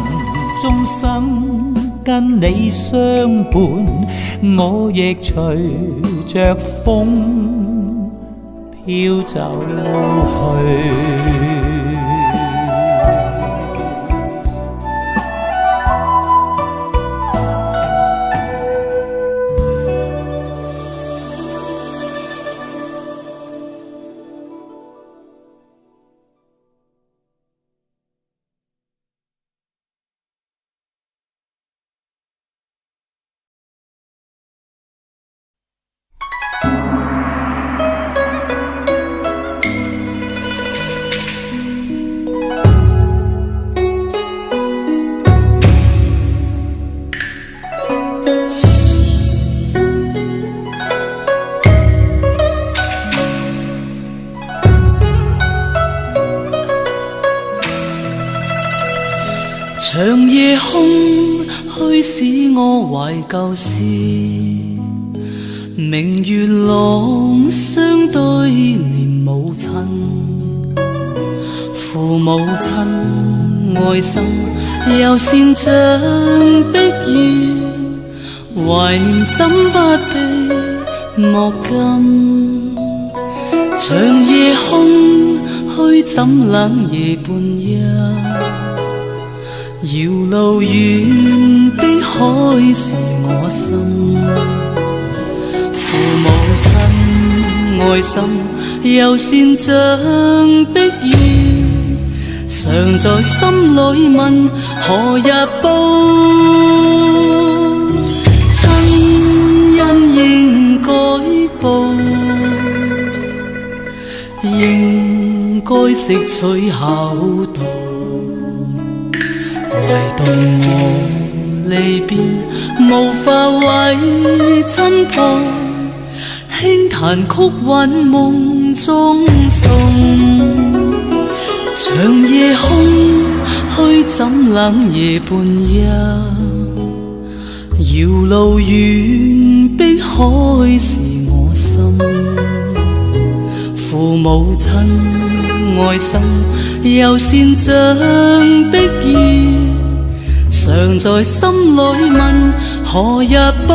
終生跟你相伴，我亦隨着風飄走去。長夜空虛使我懷舊事，明月朗相對念母親，父母親愛心又善像碧月，懷念怎不避莫禁。長夜空虛怎冷夜半夜，遙路遠碧海是我心，父母親愛心又善像碧月，常在心裏問何日報。親恩應該報，應該識取孝道。唯獨我離別無法為親抱，輕彈曲韻夢中送。長夜空虛怎冷夜半夜，遙路遠碧海是我心，父母親愛心又善像碧月，常在心裏問何日報。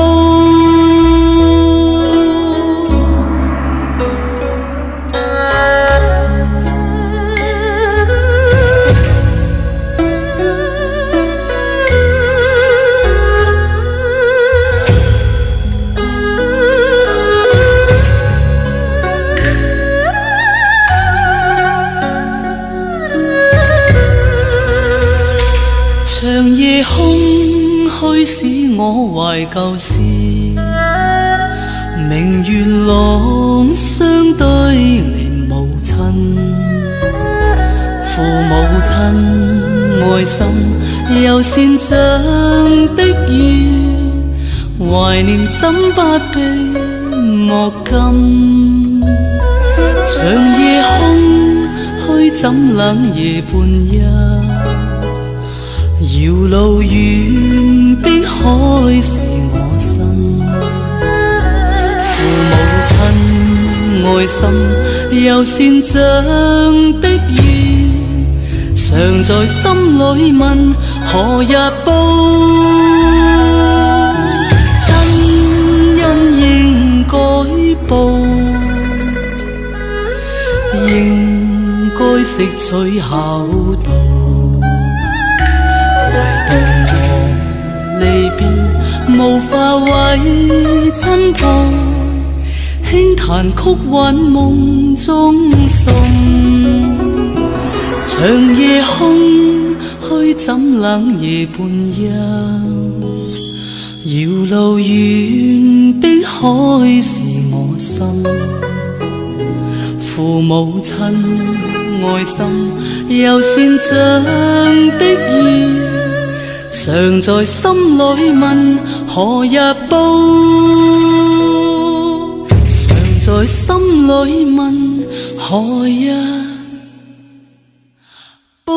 長夜空虛使我懷舊事，明月朗相對憐母親，父母親愛心又善像碧月，懷念怎不避莫禁。長夜空虛怎冷夜半夜，遙路遠碧海是我心，父母親愛心又善像碧月，常在心裏問何日報。真恩應該報，识取厚道，唯独我离别无法为真播，轻弹曲韵梦中送。长夜空虚怎冷夜半阴，遥路远碧海是我心。父母亲爱心又善像碧月，常在心里问何日报，常在心里问何日报。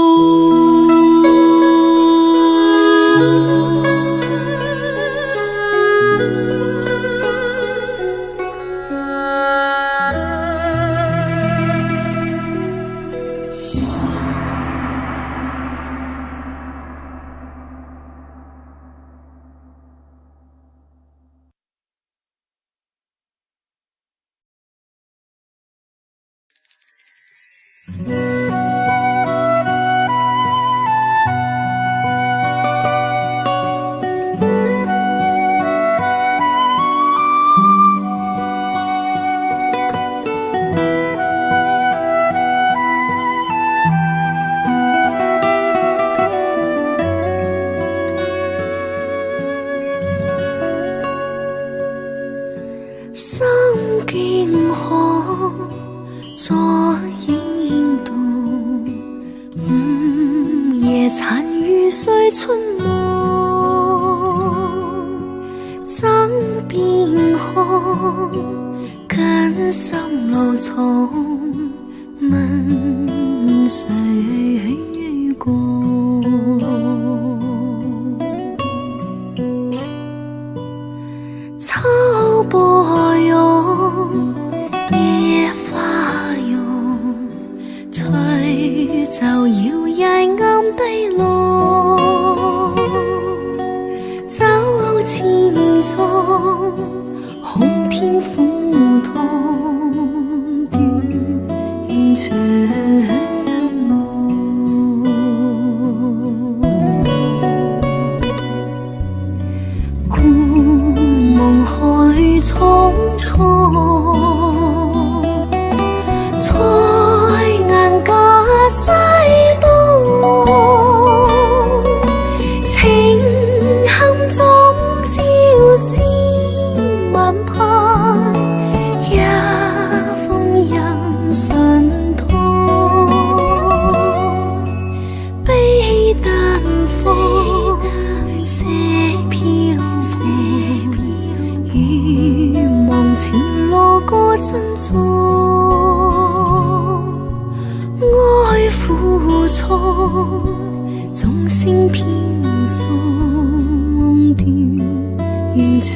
心经河昨影渡，夜残雨碎春梦。枕边河跟心路从，问谁过？草波涌，野花涌，吹奏摇曳暗低落。走千踪，空天苦痛，断肠梦。故梦去匆匆，彩顏架西東，情陷中朝思晚盼，一封人信託，悲淡風寫飄雨望前路過珍重，愛苦衷，眾聲飄送，斷願長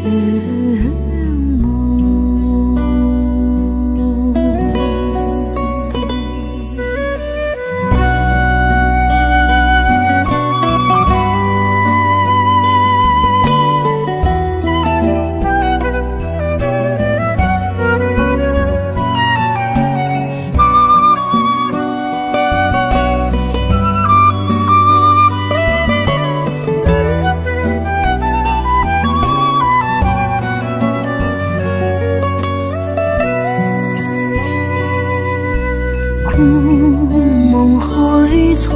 故夢去匆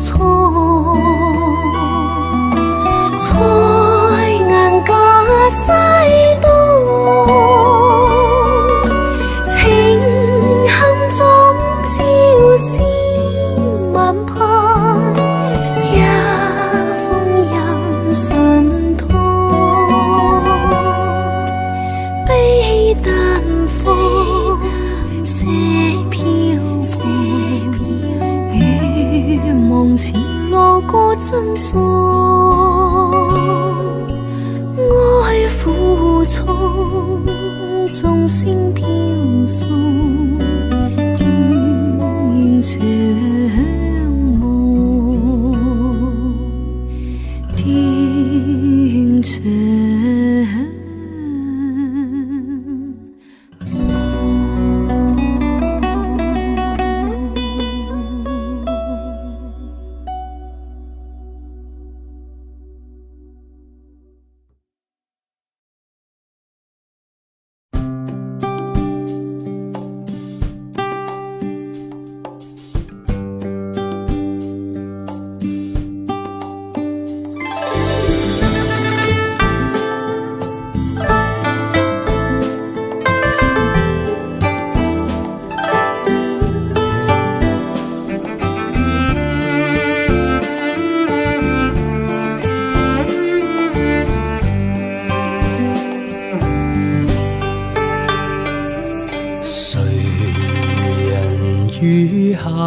匆，彩顏架西東，情陷中朝思晚盼，一封人信託，悲淡風寫飄望前路過珍重，愛苦衷，眾聲飄送，斷願長夢，斷腸。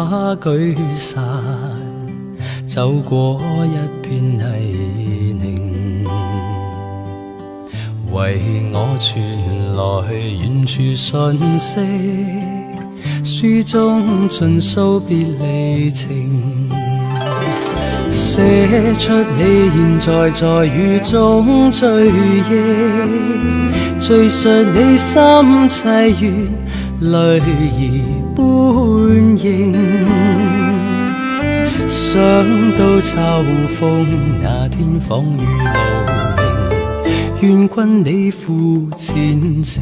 把舉傘，走過一片泥濘，為我傳來遠處訊息，書中盡訴別離情，寫出你現在在雨中追憶，敘述你心凄怨，淚兒般盈。想到秋風那天仿遇無名，願君你負前程。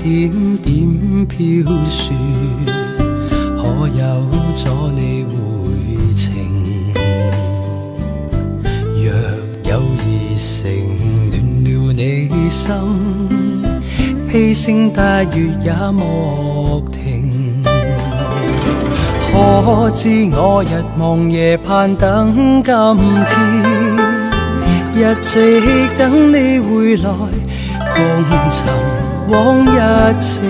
點點飄雪，可有阻你回程？若有熱誠暖了你心，披星戴月也莫停。可知我日望夜盼等今天，一直等你回來共尋往日情，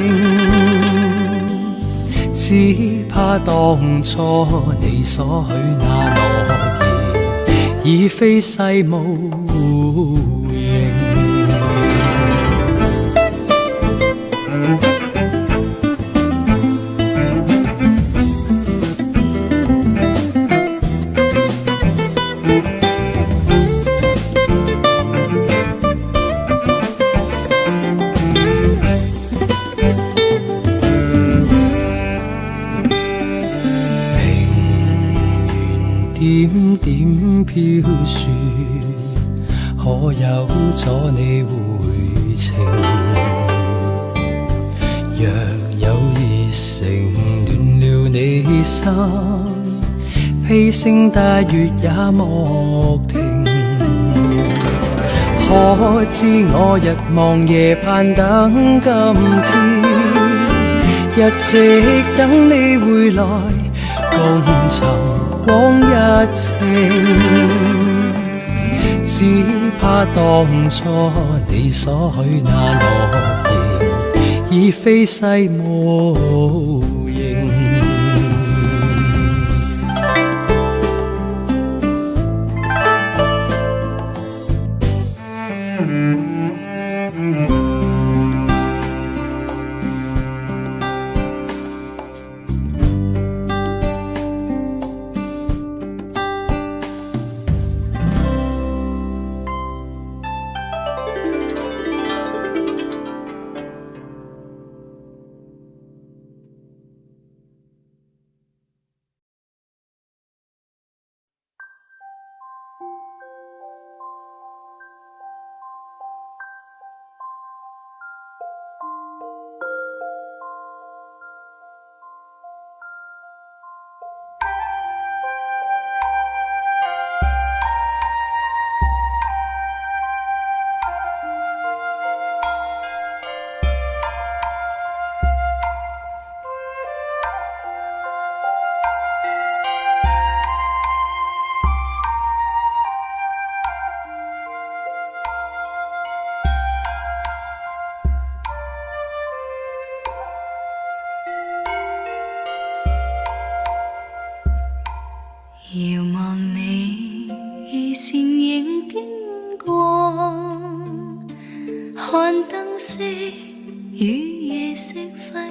只怕當初你所許那諾言，已非世無形。點點飄雪，可有阻你回程？若有熱誠暖了你心，披星戴月也莫停。可知我日望夜盼等今天，一直等你回來共尋往日情，只怕當初你所許那諾言，已非世無形。遙望你倩影經過，看燈飾與夜色輝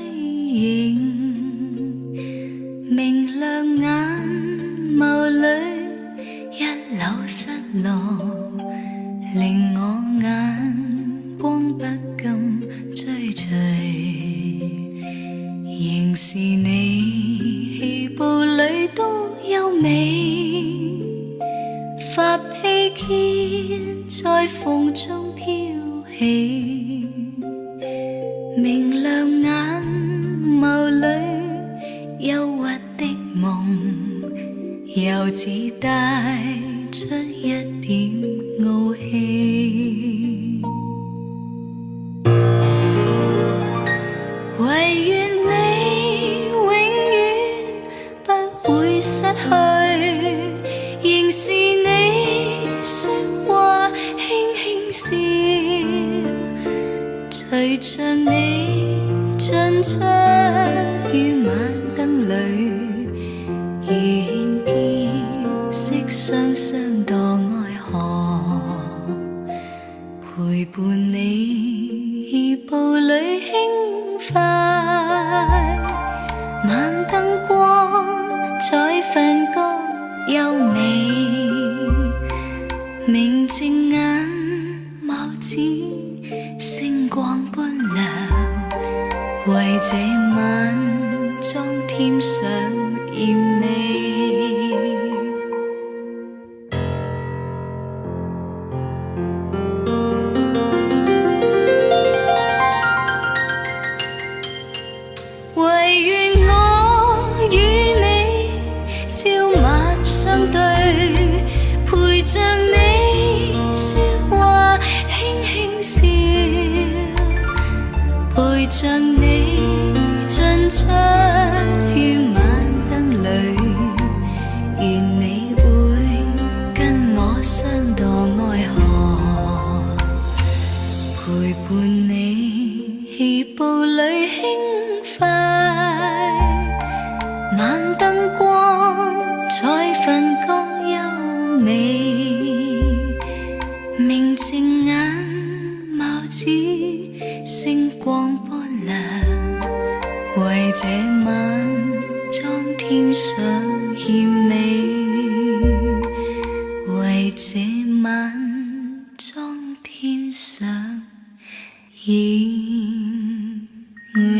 映，明亮眼眸裏一縷失落，令我眼光不禁追隨，仍是你氣步裏多優美，發披肩在風中飄起，明亮眼眸裏憂鬱的夢，又只帶出一點傲氣，唯願你永遠不會陪伴你步履輕快，晚燈光彩瞓歌優美，明淨眼眸子星光般亮，為這晚裝添上豔美。唯願我與你朝晚相對，陪着你說話輕輕笑，陪着你進出於晚燈裏，願你會跟我相墮愛河，陪伴你步履輕快，晚燈光彩瞓歌優美，明淨眼眸子星光般亮，為這晚裝添上豔美，為這晚裝添上豔美。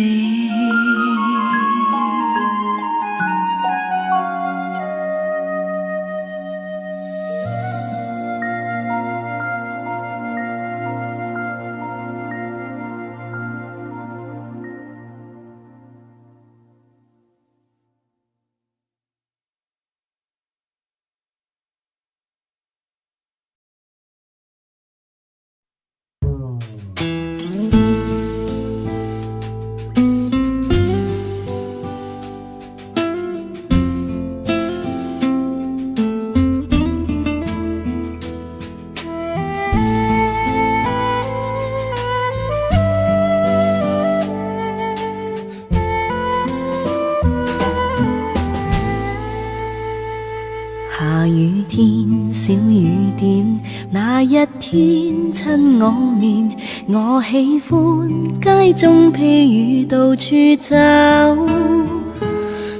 下雨天，小雨點，那一天親我面，我喜歡街中披雨到處走。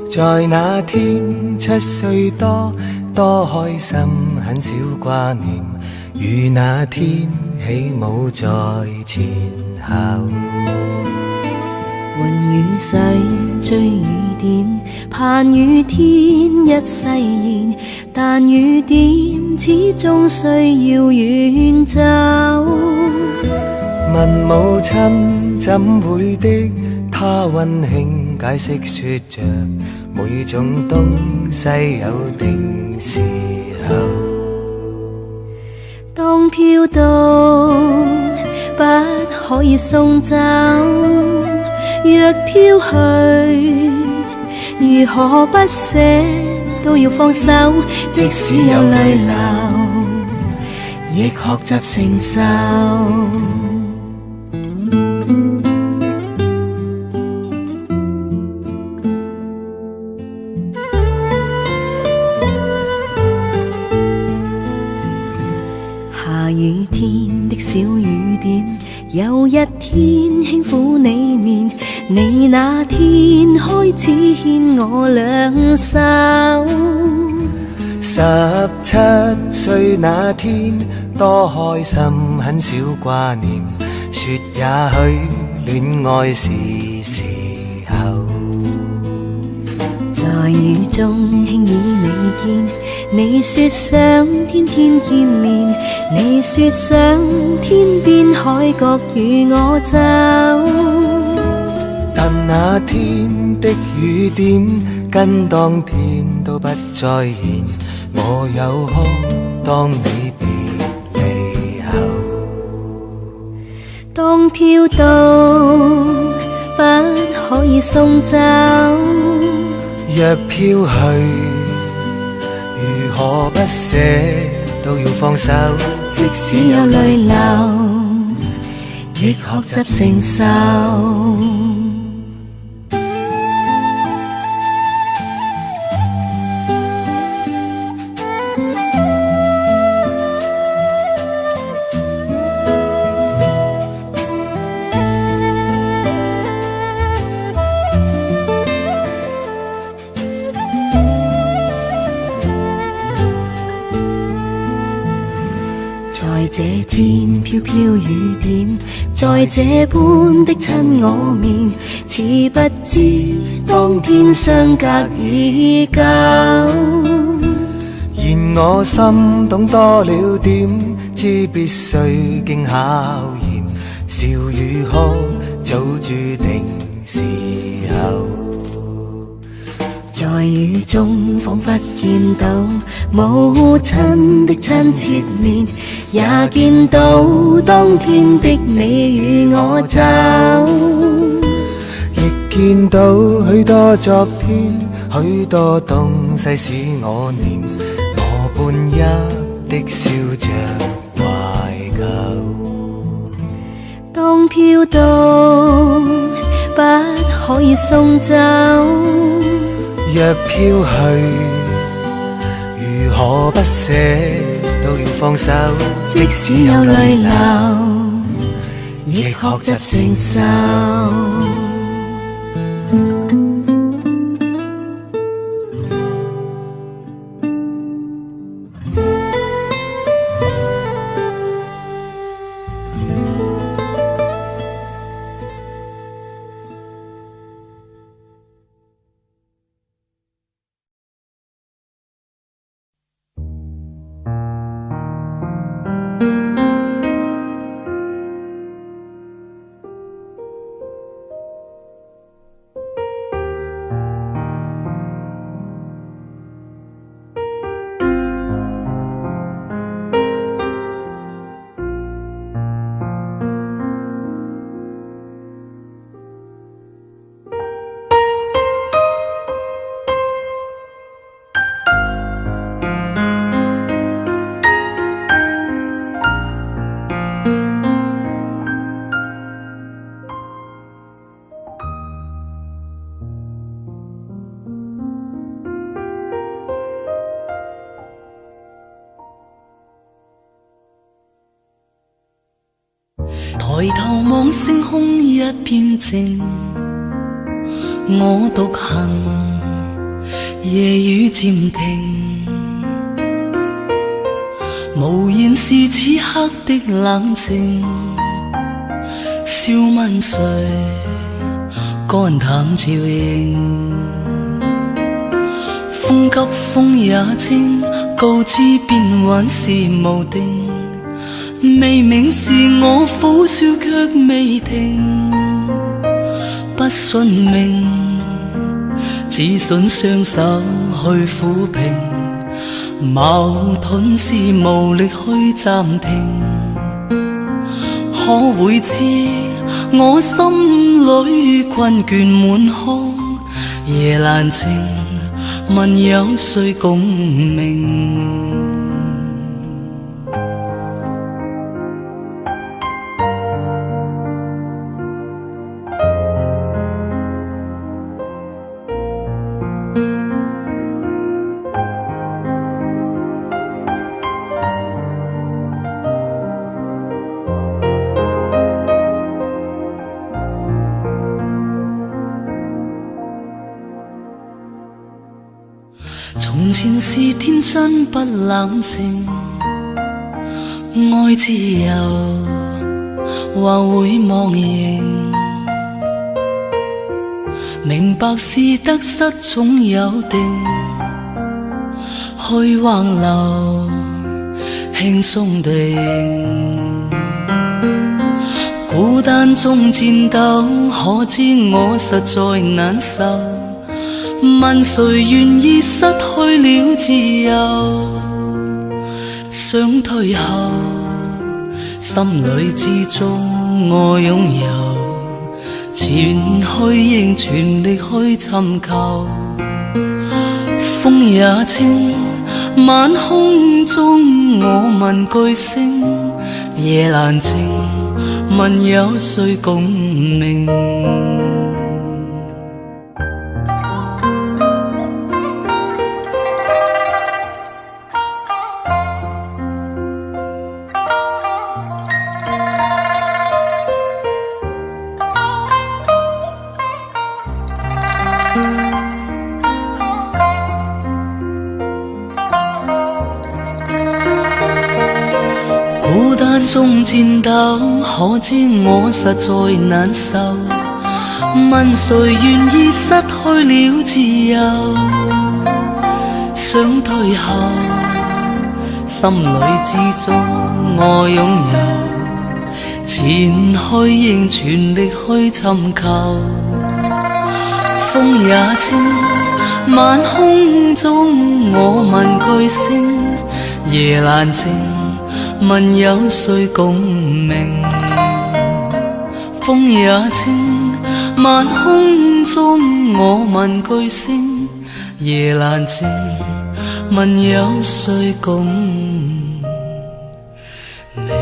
在那天7歲多開心，很少掛念，與那天起舞在前後。雲與水追雨點，盼雨天一世延，但雨點始終需要遠走。問母親怎會的，她溫馨解釋說着，每種東西有定時候。當飄到不可以送走，若飄去如何不捨都要放手，即使有淚流亦學習承受。下雨天的小雨點，有一天輕撫你面，你那天開始牽我兩手。17歲那天多開心，很少掛念，說也許戀愛是時候。在雨中輕倚你肩，你說想天天見面，你說想天邊海角與我走。但那天的雨點跟當天都不再現，我有哭當你別離後。當飄到不可以送走，若飄去如何不捨都要放手，即使有淚流亦學習承受。天飘飘雨點，在這般的親我面，似不知當天相隔已久。然我心懂多了點，知必須經考驗，笑與哭早注定時候。在雨中彷彿見到母親的親切面，也見到當天的你與我走，亦見到許多昨天，許多東西使我念，我半泣的笑着懷舊。當飄到不可以送走，若飄去，如何不捨都要放手，即使有淚流，亦學習承受。抬頭望星空一片靜，我獨行，夜雨漸停，無言是此刻的冷靜。笑問誰，肝淡潮影，風急風也清，告知變幻是無定。未明是我苦笑卻未停，不信命，只信雙手去撫平，矛盾是無力去暫停。可會知我心裏困倦滿腔，夜闌靜，問有誰共鳴？從前是天真不冷靜，愛自由或會忘形，明白是得失總有定，去橫流輕鬆地，孤單中戰鬥，可知我實在難受。問誰願意失去了自由？想退後，心裏之中我擁有，前去應全力去尋求。風也清，晚空中我問句星，夜闌靜，問有誰共鳴？間中戰鬥，可知我實在難受。問誰願意失去了自由？想退後，心裏之中我擁有，前去仍全力去尋求。風也清，晚空中我問句星，夜闌靜，問有誰共鳴？風也清，晚空中我問句星，夜闌靜，問有誰共鳴？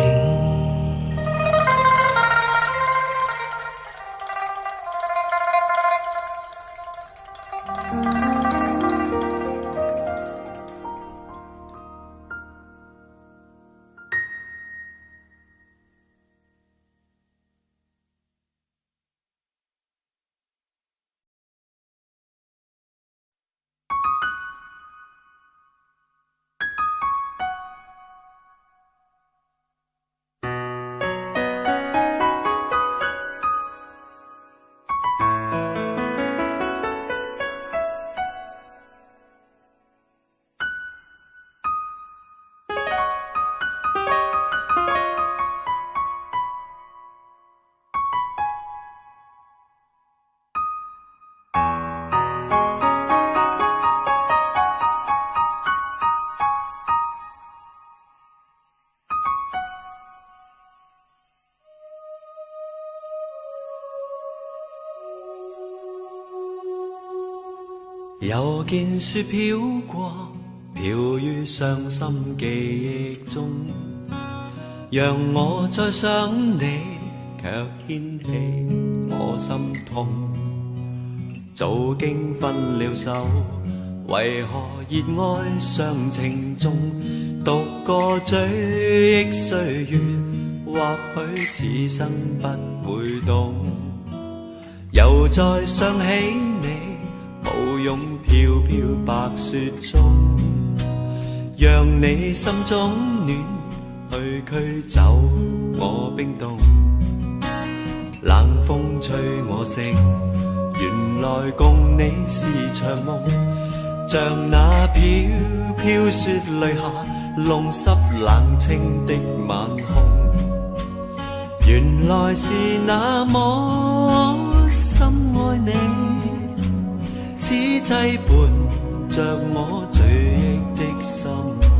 又見雪飄過，飄於傷心記憶中，讓我再想你，卻掀起我心痛。早經分了手，為何熱愛上情中？獨個追憶歲月，或許此生不會懂。又再想起你，抱擁飄飄白雪中，讓你心中暖去驅走我冰凍。冷風吹我醒，原來共你是場夢，像那飄飄雪淚下弄濕冷清的晚空。原來是那麼深愛你，此際伴着我追憶的心痛。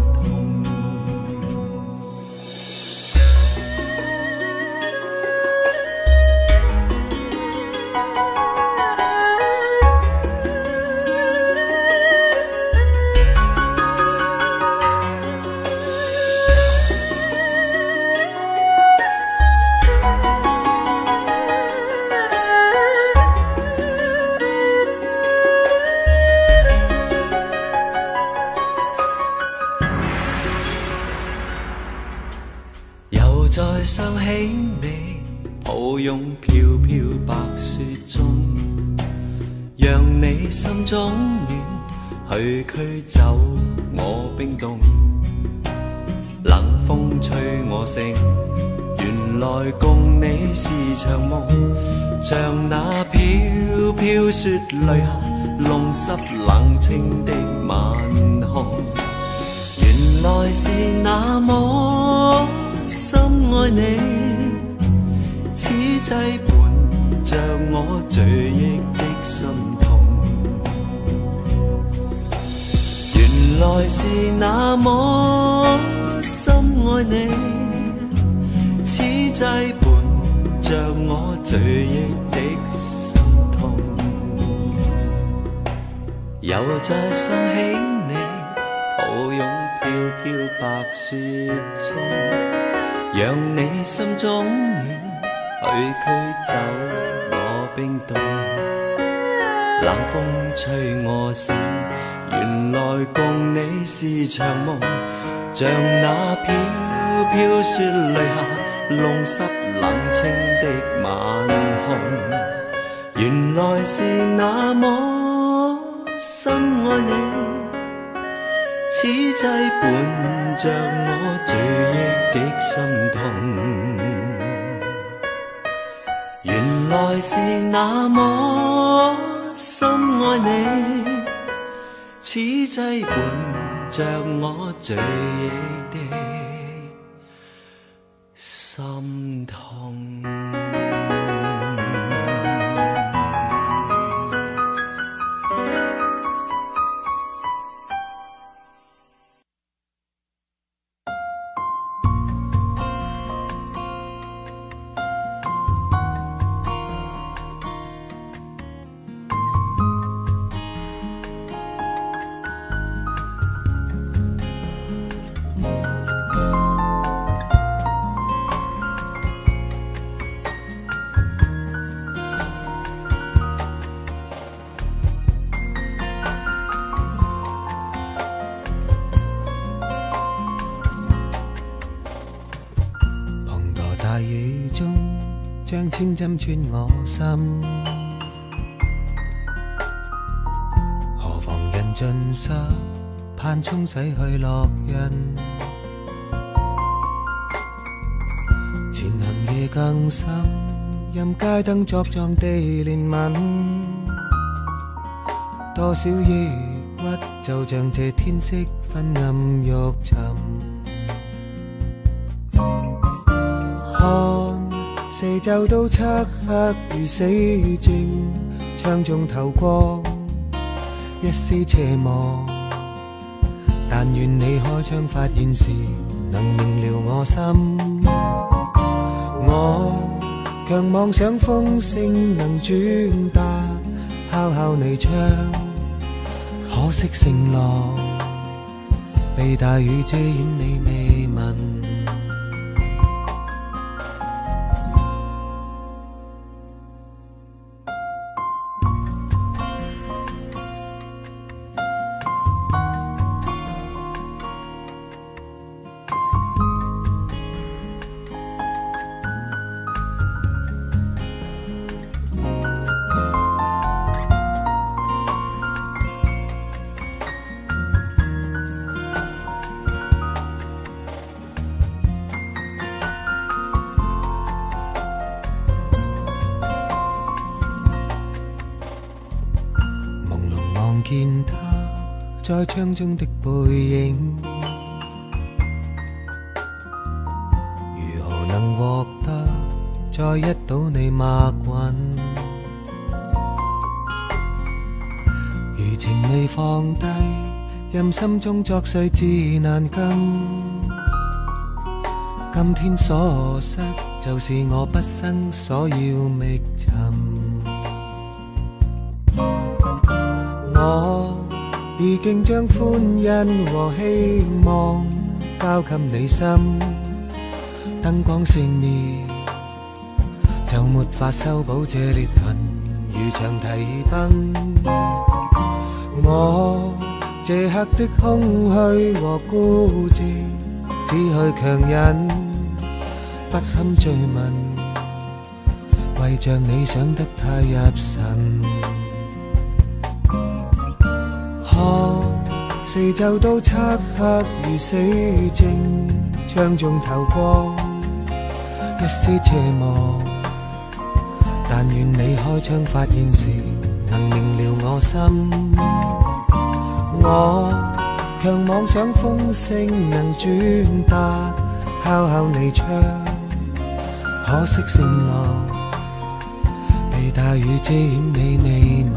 再想起你，抱擁飄飄白雪中，讓你心中暖去驅走我冰凍。冷風吹我醒，原來共你是場夢，像那飄飄雪淚下弄濕冷清的晚空。原來是那麼深愛你，此際伴着我追憶的心痛。原來是那麼深愛你，此際伴着我追憶的心痛。又再想起你，抱擁飄飄白雪中，讓你心中暖去驅走我冰凍。冷風吹我醒，原來共你是場夢，像那飄飄雪淚下弄濕冷清的晚空。原來是那麼深愛你，此际伴着我醉忆的心痛。原来是那么深爱你，此际伴着我醉忆的心痛。大雨中，將千針穿我心。何妨人盡失，盼沖洗去烙印。前行夜更深，任街燈作狀地憐憫。多少抑鬱，就像這天色昏暗欲沉。看四周都漆黑如死靜，窗中透光一絲斜望。但願你開窗發現時，能明了我心。我強妄想風聲能轉達，敲敲你窗，可惜承諾被大雨遮掩，你未聞。見他在窗中的背影，如何能獲得再一睹你默允？餘情未放低，任心中作碎自難更。今天所失，就是我畢生所要覓尋。我已經將歡欣和希望交給你心，燈光熄滅就沒法修補這裂痕，如長堤崩。我這刻的空虛和孤寂，只去強忍，不堪追問，為着你想得太入神。看四周都漆黑如死靜，窗中透光一絲斜望。但願你開窗發現時，能明了我心。我強妄想風聲能轉達，敲敲你窗，可惜承諾被大雨遮掩，你未聞。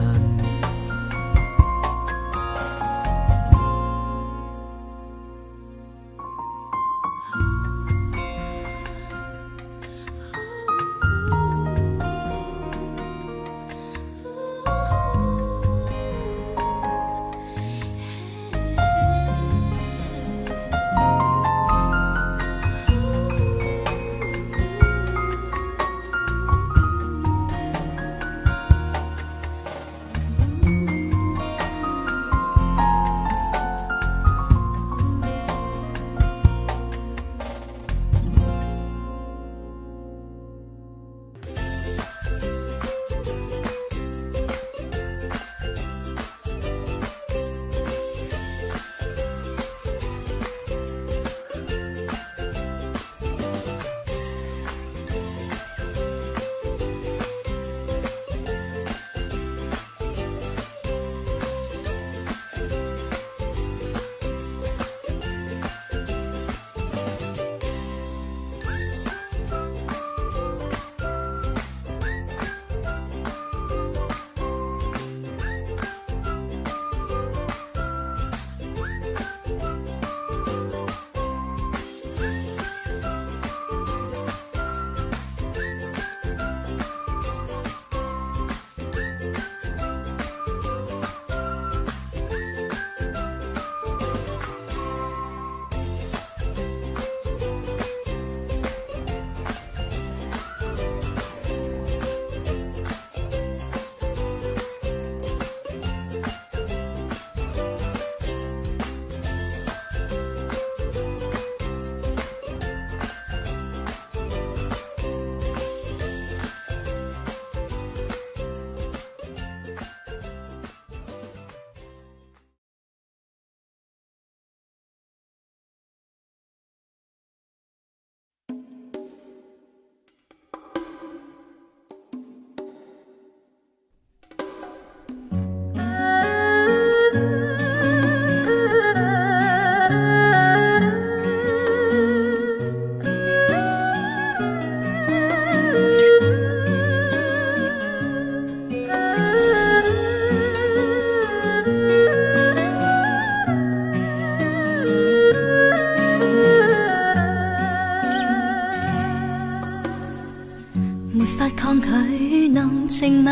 没法抗拒浓情蜜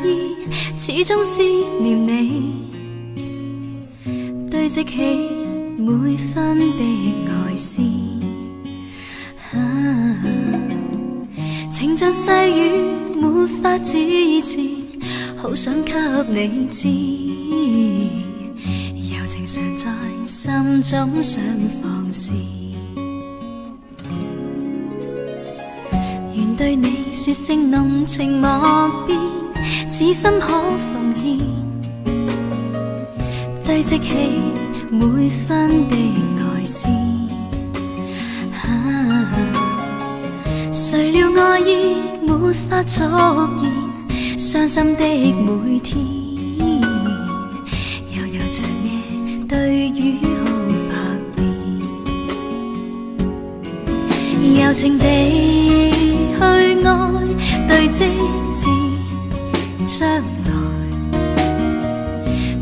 意，始终思念你，堆积起每分的爱思。情像细雨，没法自持，好想给你知，柔情常在心中想放肆。愿对你说声浓情莫变，此心可奉献，堆积起每分的爱思。谁料爱意没法足言，伤心的每天，悠悠长夜对雨好百遍，柔情地去爱，对積至將來，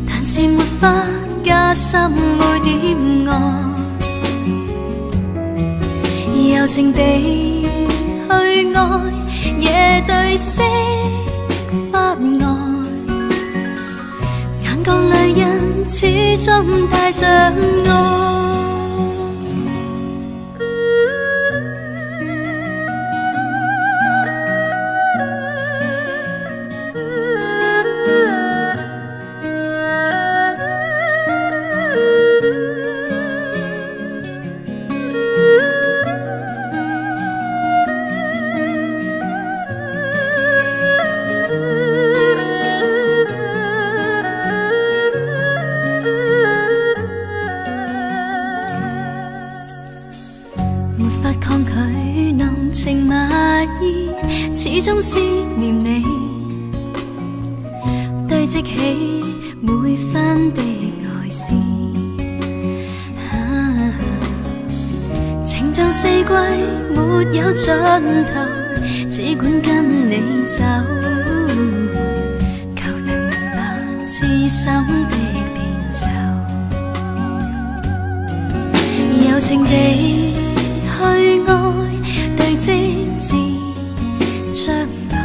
但是沒法加深每點愛，柔情地去愛，也對釋法愛，眼角淚印始終帶着愛。抗拒濃情蜜意，始終思念你，堆積起每分的愛思。情像四季沒有盡頭，只管跟你走，求能明白痴心的變奏，柔情地去愛，對積至將來，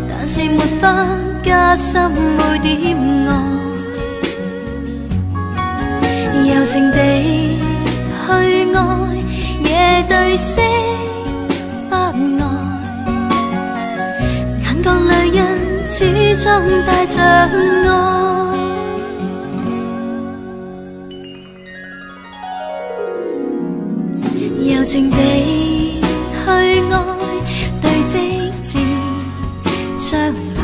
但是沒法加深每點愛，柔情地去愛，也對釋法愛，眼角淚印始終帶着愛。柔情地去愛，對積至將來，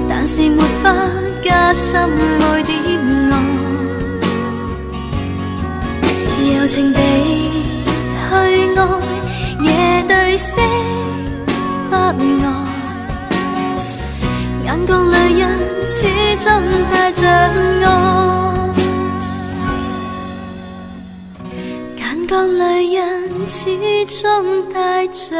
但是沒法加深每點愛，柔情地去愛，也對釋法愛，眼角淚印始終帶着愛。眼角淚印始終帶着愛。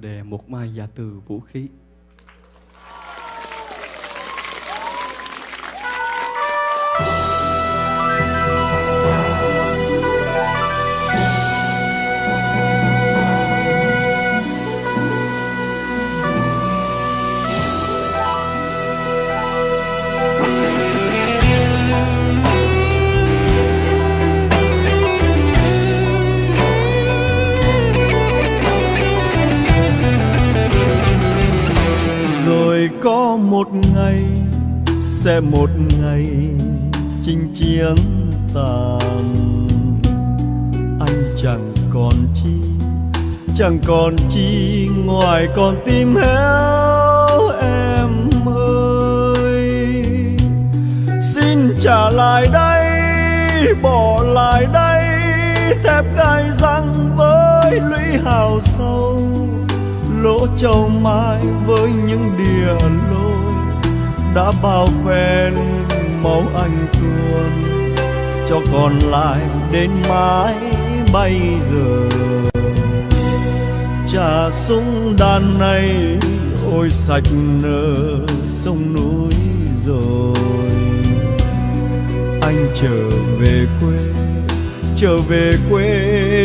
đề Một Mai Dạ Từ Vũ Khí. Rồi có một ngày, sẽ một ngày chinh chiến tàn. Anh chẳng còn chi ngoài con tim héo em ơi. Xin trả lại đây, bỏ lại đây thép gai răng với lũy hào sâu, lỗ châu mai với những đìa lôi đã bao phen máu anh tuôn, cho còn lại đến mãi bây giờ. Trả súng đàn này ôi sạch nở sông núi rồi. Anh trở về quê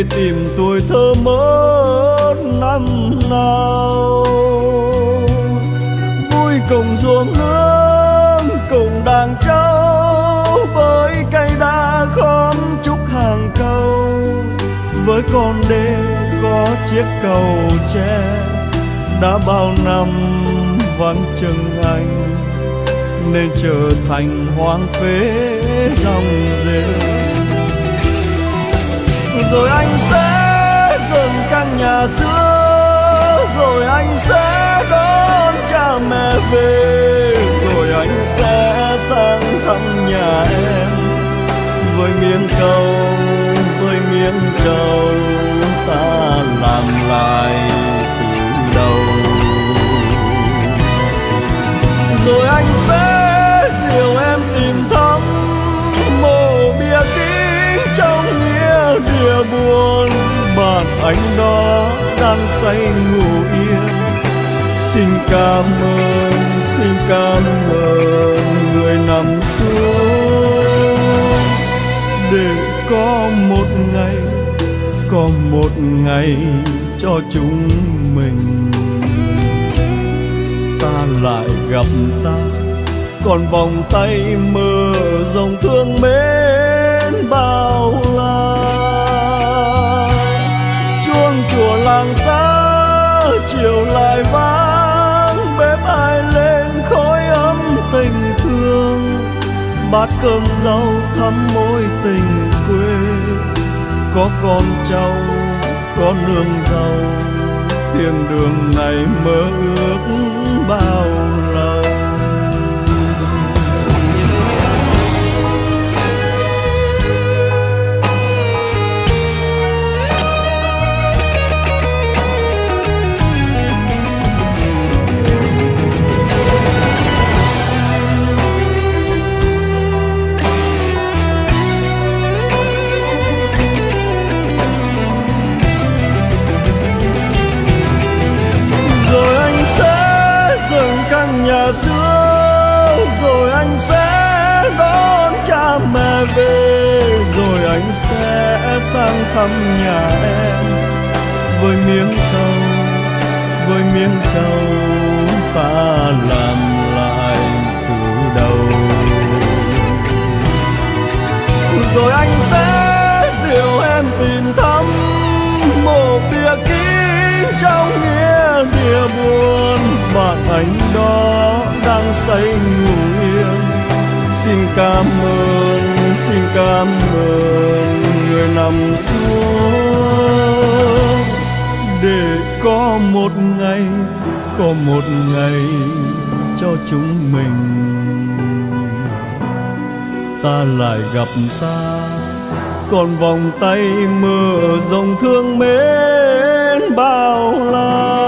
tìm tuổi thơ mất năm nào. Vui cùng ruộng nương cùng đàn trâu, với cây đa khóm trúc hàng câu, với con đê có chiếc cầu tre đã bao năm vắng chân anh, nên trở thành hoang phế dòng rêu. Rồi anh sẽ dựng căn nhà xưa, rồi anh sẽ đón cha mẹ về, rồi anh sẽ sang thăm nhà em với miếng câu, với miếng trầu ta làm lại từ đầu. Rồi anh sẽ dìu em tìm thăm mộ bia kính trong nghĩa địa buồn. Bạn anh đó đang say ngủ yên. Xin cảm ơn người nằm xuống, để có một ngày cho chúng mình ta lại gặp ta, còn vòng tay mơ dòng thương mến bao la. Chuông chùa làng xa chiều lại vang, bếp ai lên khói ấm tình thương. Bát cơm rau thắm mối tình quê, có con cháu có nương rau, thiên đường này mơ ước bao lâu. Nhà xưa, rồi anh sẽ đón cha mẹ về, rồi anh sẽ sang thăm nhà em với miếng trầu ta làm lại từ đầu. Rồi anh sẽ dìu em tìm thăm mộ bia kính trong nghĩa địa buồn. Bạn anh đó đang say ngủ yên. Xin cảm ơn người nằm xuống, để có một ngày cho chúng mình ta lại gặp ta, còn vòng tay mơ dòng thương mến bao la.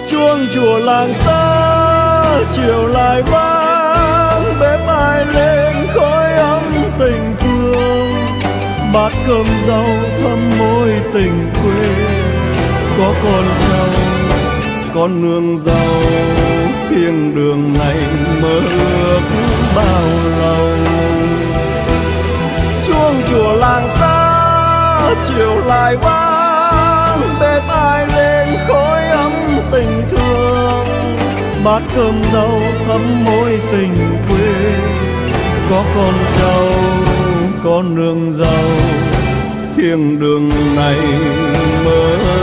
Chuông chùa làng xa chiều lại vang, bếp ai lên khói ấm tình thương. Bát cơm rau thắm mối tình quê, có con trâu con nương dâu, thiên đường này mơ ước bao lâu. Chuông chùa làng xa chiều lại vang, bếp ai lên khói ấm tình thương, bát cơm rau thắm mối tình quê, có con trâu con nương dâu, thiên đường này mơ